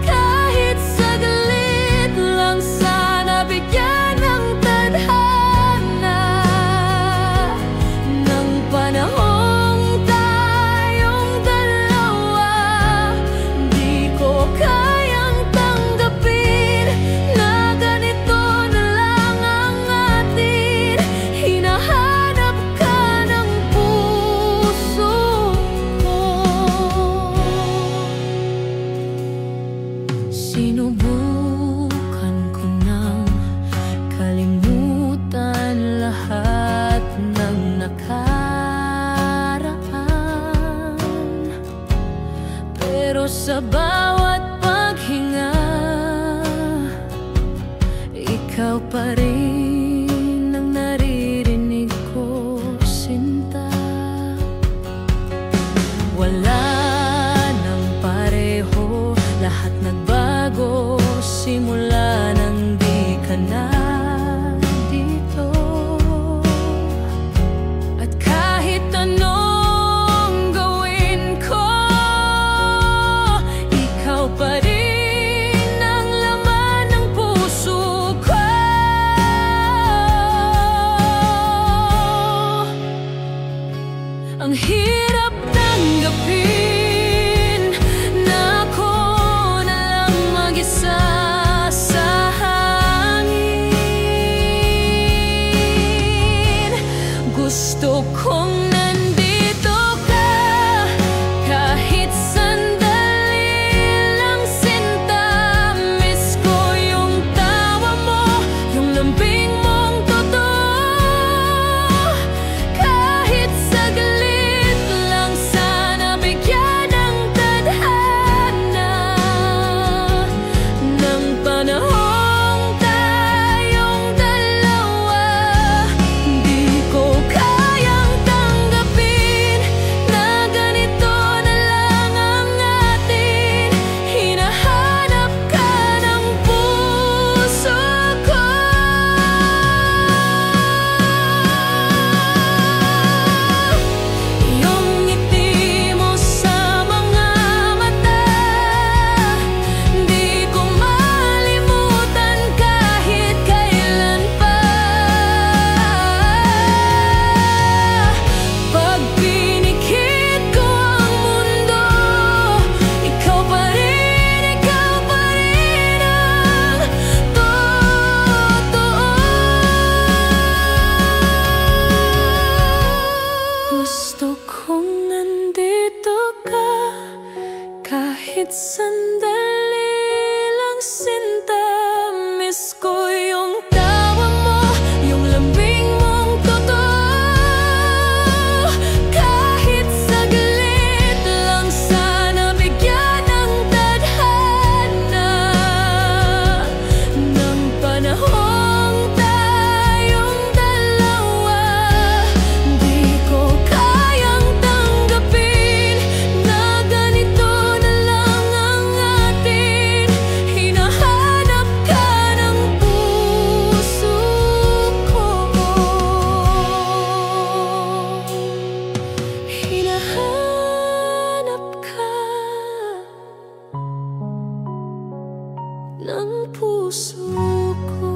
Kahit saglit lang, sana bigyan ng tadhana ng panahong tayong dalawa. Di ko kayang tanggapin na ganito na lang ang atin. Hinahanap ka ng puso ko. Sinubukan ko nang kalimutan lahat ng nakaraan, pero sa bawat paghinga, ikaw pa rin ang naririnig ko, sinta. Wala nang pareho, lahat nagbago simula nang di ka na dito. At kahit anong gawin ko, ikaw pa rin ang laman ng puso ko. Ang hirap tanggapin na ako na lang mag-isa sa hangin. Gusto kong nandito ka kahit sandali lang, sinta. Miss ko yung tawa mo, yung lambing mong totoo. Kahit saglit lang, sana bigyan ng tadhana ng panahong tayong dalawa. Di ko kayang tanggapin na ganito na lang ang atin. Hinahanap ka ng puso ko. Iyong ngiti mo sa mga mata, di ko malimutan kahit kailan pa. Pag pinikit ko ang mundo, ikaw pa rin ang totoo. Gusto kong nandito ka kahit sandali lang, sinta. Miss ko yung tawa mo, yung lambing mong totoo. Kahit saglit lang, sana bigyan ng tadhana ng panahong tayong dalawa. Di ko kayang tanggapin na ganito na lang ang atin. Hinahanap ka ng puso ko. Hinahanap ka ng puso ko.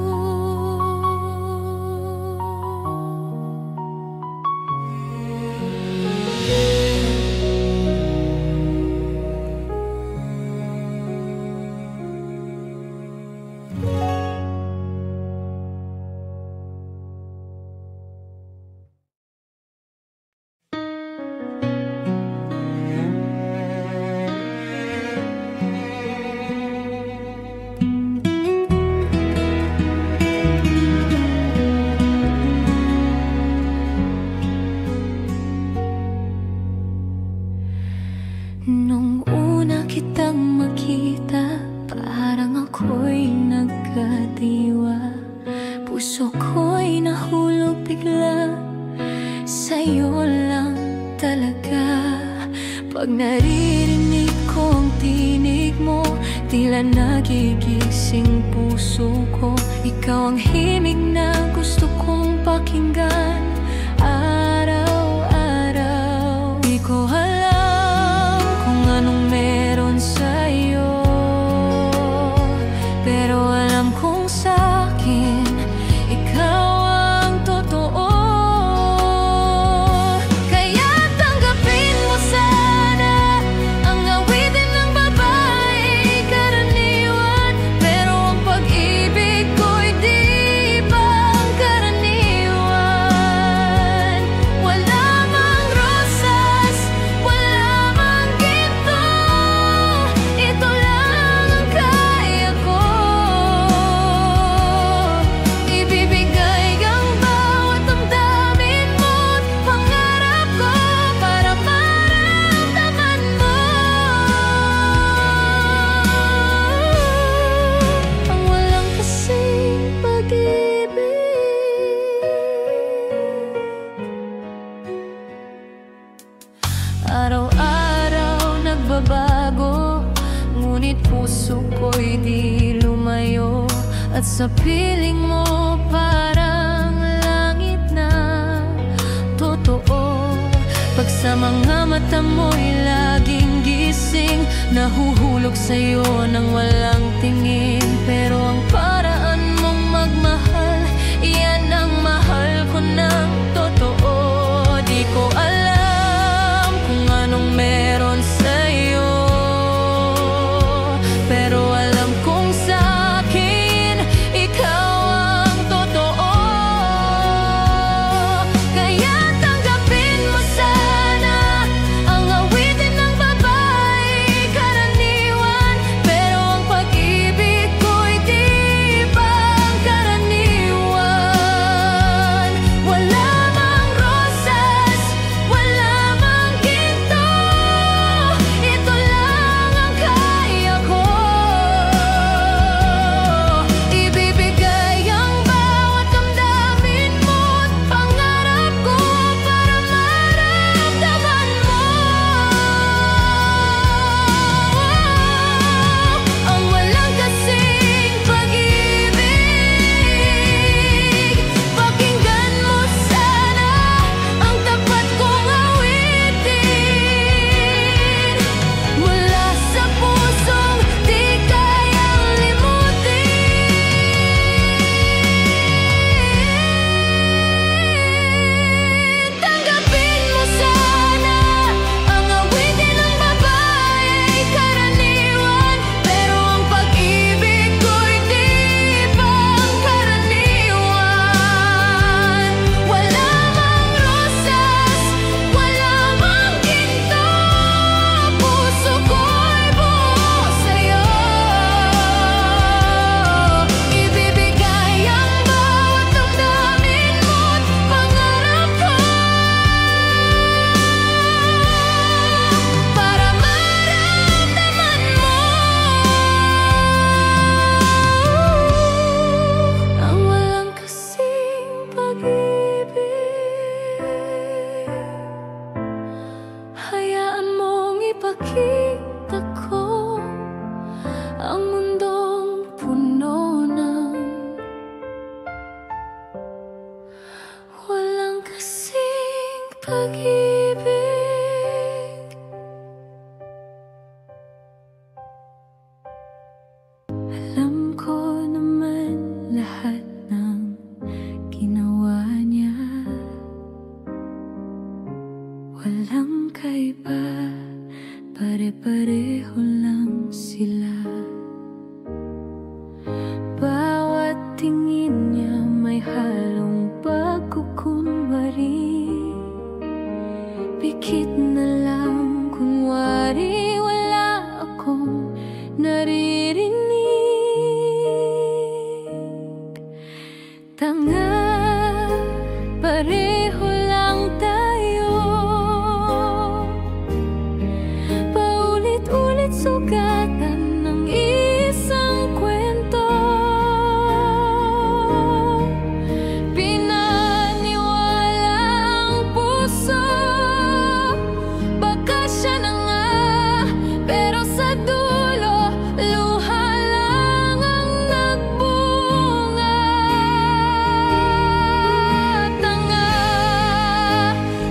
Nung una kitang makita, parang ako'y nagkadiwa. Puso ko'y nahulog bigla, sa'yo lang talaga. Pag naririnig ko ang tinig mo, tila nagigising puso ko. Ikaw ang himig na gusto kong pakinggan araw-araw. Di ko alam kung anong meron sa'yo, pero alam kong sa'kin ikaw ang totoo. Kaya tanggapin mo sana ang awitin ng babae karaniwan, pero ang pag-ibig ko'y di pangkaraniwan. Wala mang rosas, wala mang ginto, ito lang ang kaya ko. Ibibigay ang bawat damdamin mo't pangarap ko para maramdaman mo ang walang kasing pag-ibig. Araw-araw nagbabago, ngunit puso ko'y di lumayo. At sa piling mo parang langit na totoo. Pag sa mga mata mo'y laging gising, nahuhulog sa'yo ng walang tingin. Pero ang paraan mong magmahal, iyan ang mahal ko ng totoo. Di ko alam kung anong meron sa'yo, pero alam kong sa'kin ikaw ang totoo. Kaya tanggapin mo sana ang awitin ng babae karaniwan, pero ang pag-ibig ko'y di pangkaraniwan. Wala mang rosas, wala mang ginto, ito lang ang kaya ko. Ibibigay ang bawat damdamin mo't pangarap ko para maramdaman mo ang walang kasing pag-ibig. Pakinggan mo sana ang tapat kong awitin, mula sa pusong di kayang limutin. Tanggapin mo sana ang awitin ng babae karaniwan, pero ang pag-ibig ko'y di pangkaraniwan. Wala mang rosas, wala mang ginto, puso ko'y buo sa'yo. Ibibigay ang bawat damdamin mo't pangarap ko para maramdaman mo ang walang kasing pag-ibig. Hayaan mong ipakita ko ang mundong puno ng walang kasing pag-ibig. Alam ko naman lahat ng ginawa niya, walang kaiba, pare-pareho lang sila. Bawat tingin niya may halong pagkukunwari, pikit na lang kunwari wala akong naririnig. Tanga, pareho lang tayo. paulit-ulit sugatan ng isang kwento. Pinaniwala ang puso, baka siya na nga, pero sa dulo luha lang ang nagbunga. Tanga,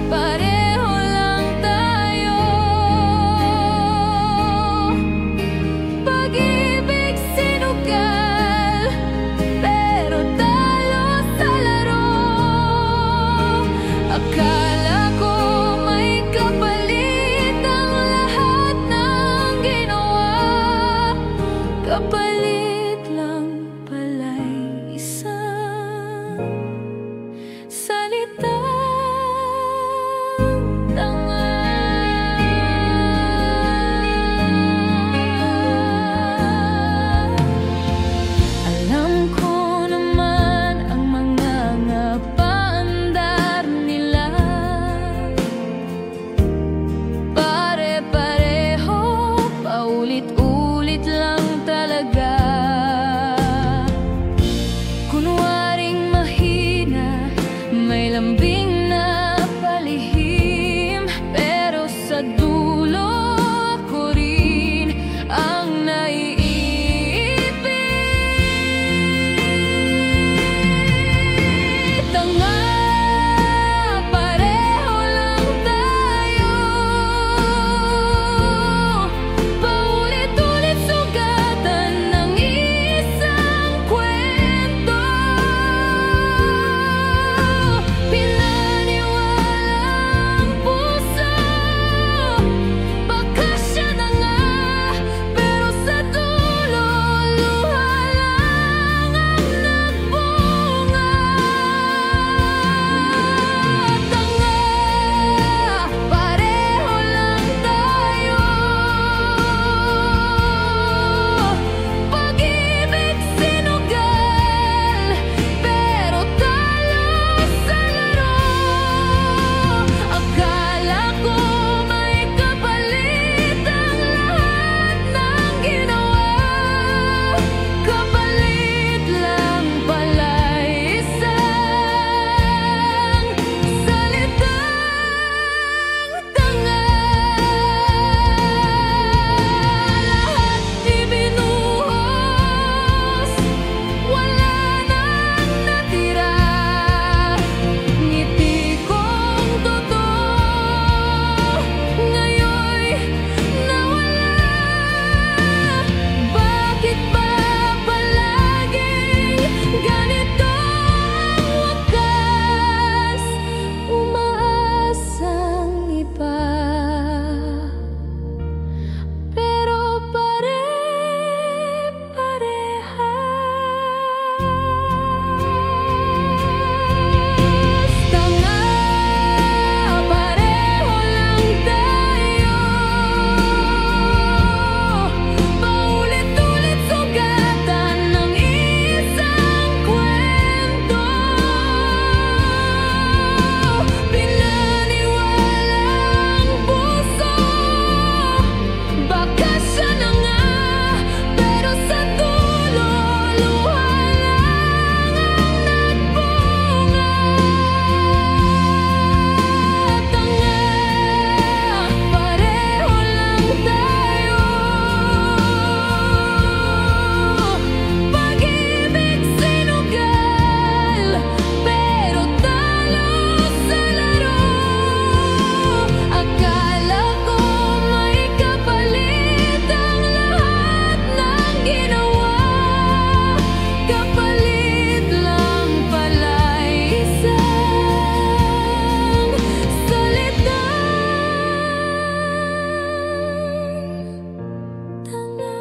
pareho lang tayo. Pag-ibig sinugal, pero talo sa laro. Akala ko may kapalit ang lahat ng ginawa. Kapalit lang pala'y isang salitang tanga. Alam ko naman ang mga paandar nila, pare-pareho, paulit-ulit lang talaga. Kunwaring mahina, may lambing na palihim, pero sa dulo ako rin ang naiipit. Tanga, pareho lang tayo. Paulit-ulit sugatan ng isang kwento. Pinaniwala ang puso, baka siya na nga, pero sa dulo luha lang ang nagbunga. Tanga, pareho lang tayo. Pag-ibig sinugal, pero talo sa laro. Akala ko may kapalit ang lahat ng ginawa. Kapalit lang pala'y isang salitang tanga. Lahat ibinuhos, wala nang natira. Ngiti kong totoo, ngayon'y nawala. Bakit ba palaging ganito ang wakas? Umaasang iba, pero pare-parehas. Tanga, pareho lang tayo. Paulit-ulit sugatan ng isang kwento. Pinaniwala ang puso, baka siya na nga, pero sa dulo luha lang ang nagbunga. Tanga, pareho lang tayo. Pag-ibig sinugal, pero talo sa laro. Akala ko may kapalit ang lahat ng ginawa. Kapalit lang pala'y isang salitang tanga.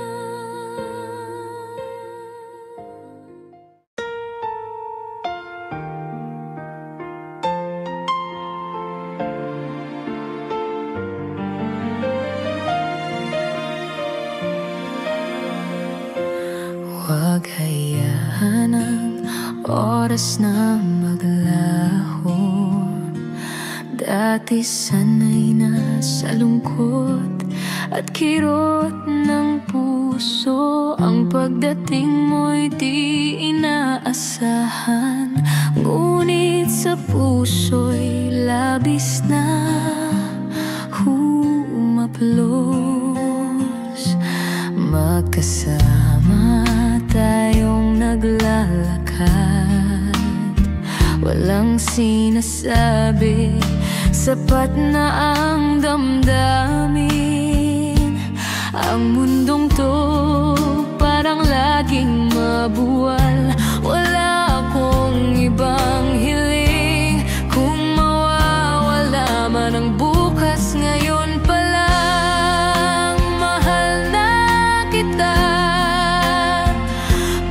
Huwag hayaan ang oras na maglaho. Dati sana'y nasa lungkot at kirot ng puso. Ang pagdating mo'y di inaasahan, ngunit sa puso'y labis na humaplos. Magkasama tayong naglalakad, walang sinasabi, sapat na ang damdamin. Ang mundong to parang laging mabuwal, wala akong ibang hiling. Kung mawawala man ang bukas, ngayon pa lang mahal na kita.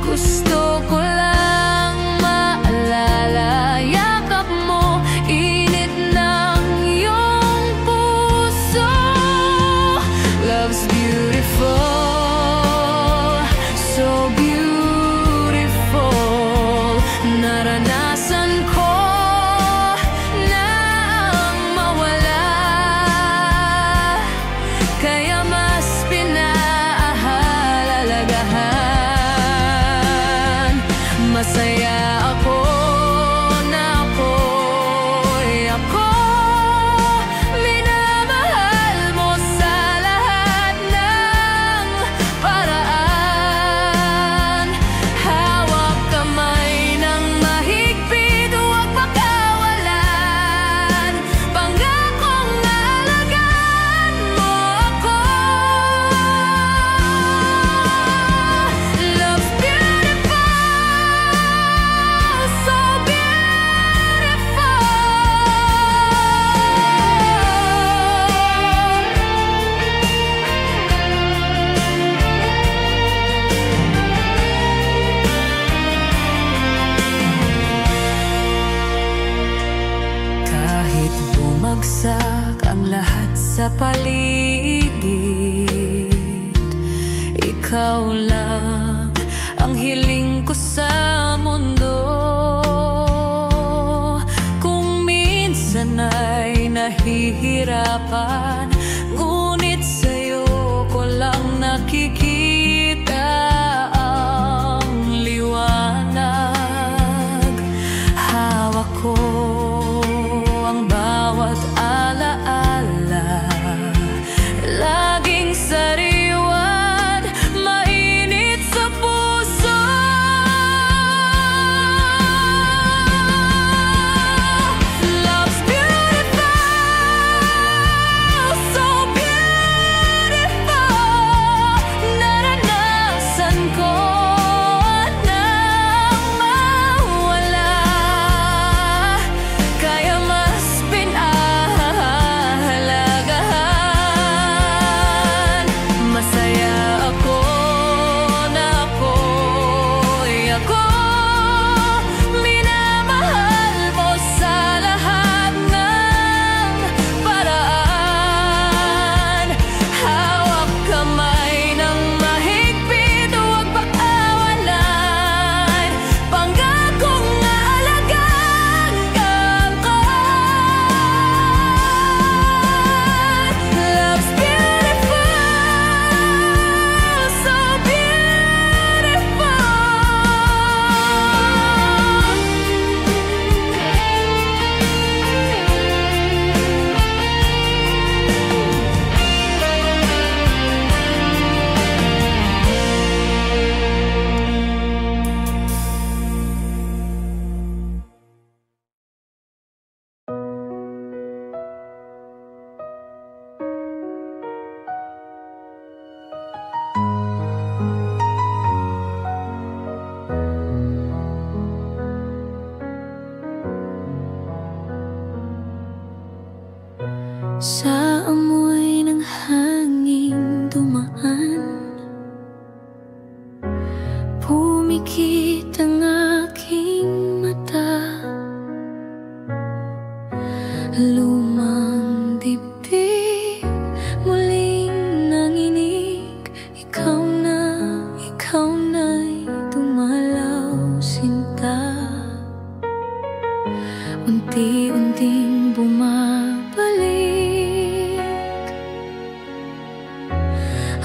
Gusto ko lang maalala yakap mo, init ng iyong puso. Love's beautiful, so beautiful. Naranasan ko na ang mawala, kaya mas pinahahalagahan. Masaya ako na ako minamahal mo sa lahat ng paraan. Hawak kamay ng mahigpit, huwag pakawalan. Pangakong alagaan mo ako. Love's beautiful, so beautiful. Kahit bumagsak ang lahat sa paligid, ikaw lang ang hiling ko sa mundo. Kung minsan ay nahihirapan, ngunit sa'yo ko lang nakikita ang liwanag. Hawak ko ang bawat alaala, laging sariwan, mainit sa puso. Love's beautiful,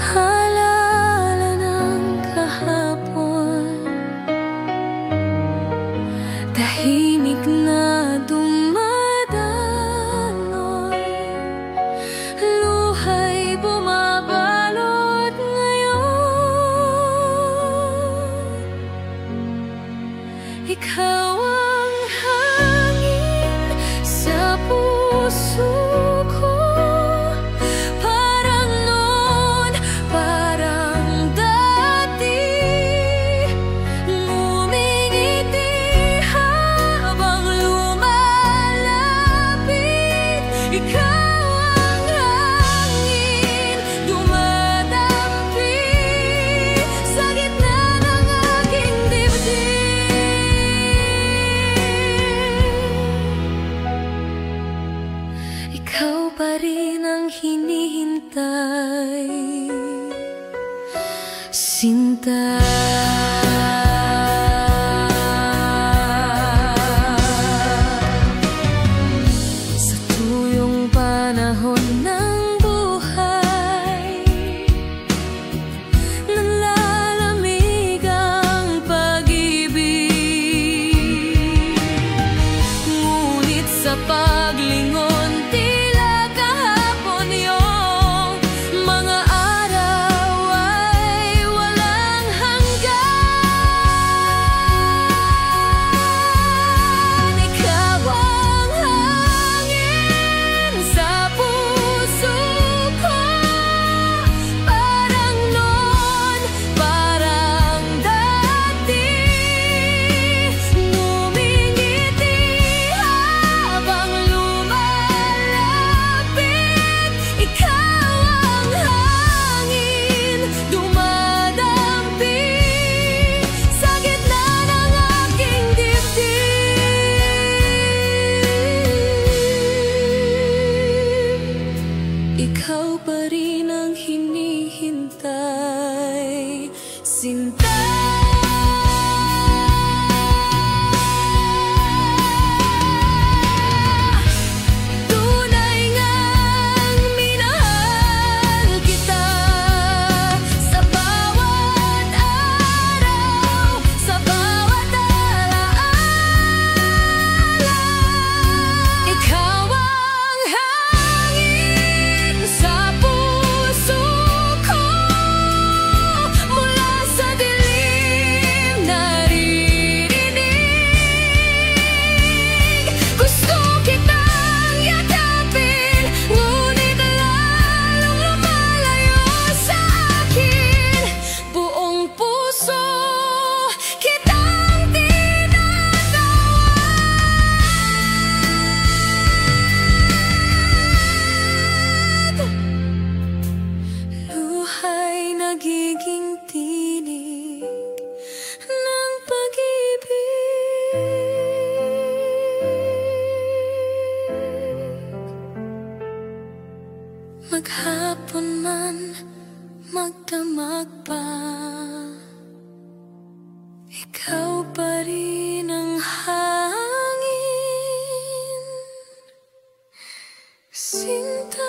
Alala ng kahapon, tahimik na dumadaloy, luha'y bumabalot ngayon. Ikaw ang hangin sa puso ko, parang noon, parang dati, ngumingiti habang lumalapit. Ikaw ang hangin, dumadampi sa gitna ng aking dibdib. Ikaw pa rin ang hinihintay, sinta. Sa tuyong panahon ng buhay, nanlalamig ang pag-ibig. Ngunit sa paglingon, tila kahapon yung mga araw ay walang hanggan. Ikaw ang hangin sa puso ko, parang noon, parang dati, ngumingiti habang lumalapit. Ikaw ang hangin, dumadampi sa gitna ng aking dibdib. Ikaw pa rin ang hinihintay, sinta. Tunay ngang minahal kita sa bawat araw, sa bawat alaala. Ikaw ang hangin sa puso ko, mula sa dilim naririnig. Gusto kitang yakapin, ngunit lalong lumalayo sa akin. Buong puso kitang tinatawag. Luha'y nagiging tinig ng pag-ibig. Maghapon man, magdamag pa, ikaw pa rin ang hangin, sinta.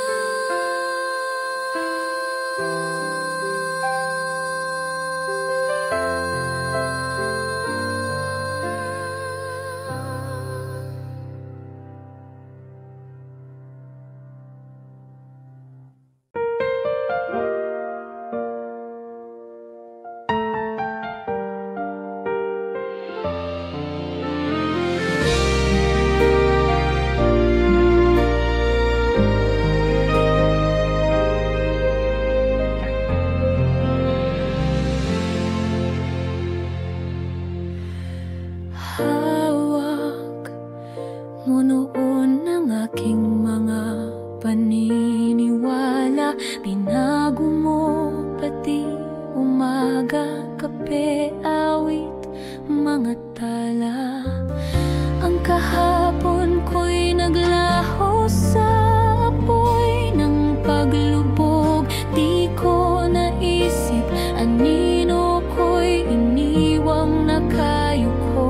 Hawak mo noon ang aking mga paniniwala, binago mo pati umaga, kape, awit, mga tala. Ang kahapon ko'y naglaho sa apoy ng paglubog. Di ko naisip, anino ko'y iniwang nakayuko.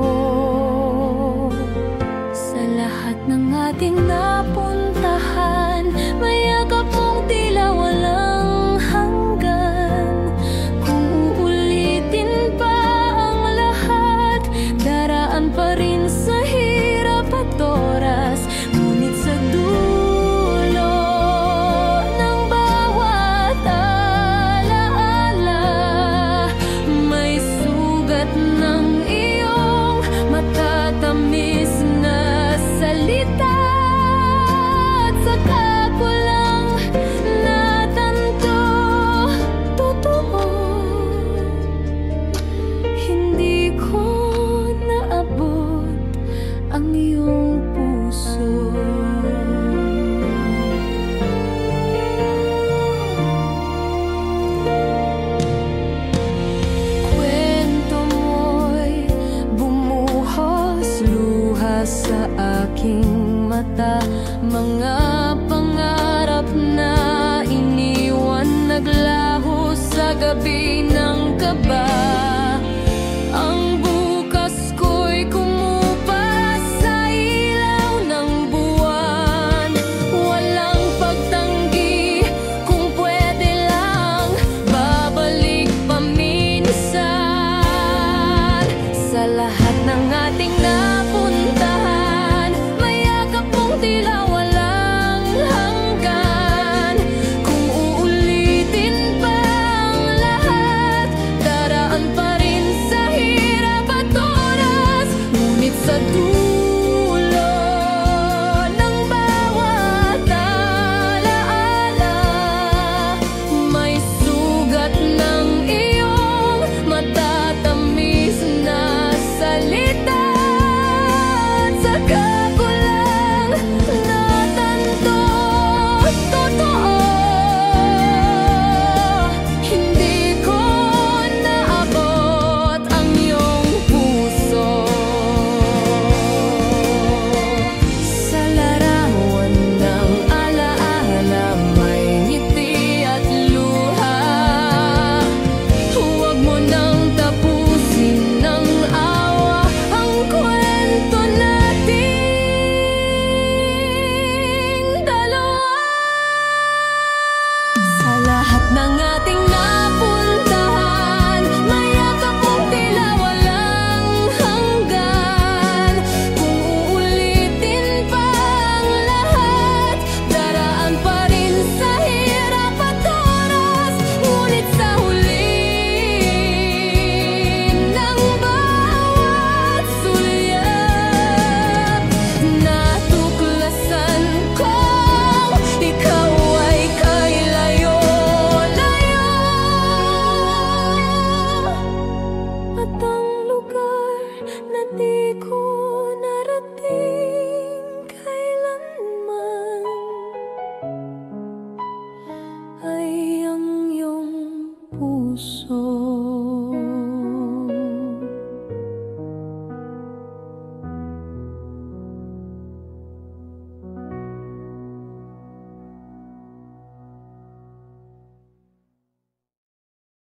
Sa lahat ng ating napuntahan, mayakap mong tila walang hanggan. Mga pangarap na iniwan naglaho sa gabi ng kaba. Ang bukas ko'y kumupas sa ilaw ng buwan. Walang pagtanggi, kung pwede lang babalik paminsan. Sa lahat ng ating napuntahan, mayakap mong tila walang hanggan. Kung uulitin pa ang lahat, daraan pa rin sa hirap at oras. Ngunit sa dulo ng bawat alaala, may sugat ng iyong matatamis na salita. At saka ko lang natanto, totoo, hindi ko naabot ang iyong puso. Sa larawan ng alaala, may ngiti at luha. Huwag mo nang tapusin ng awa ang kwento nating dalawa. Sa lahat ng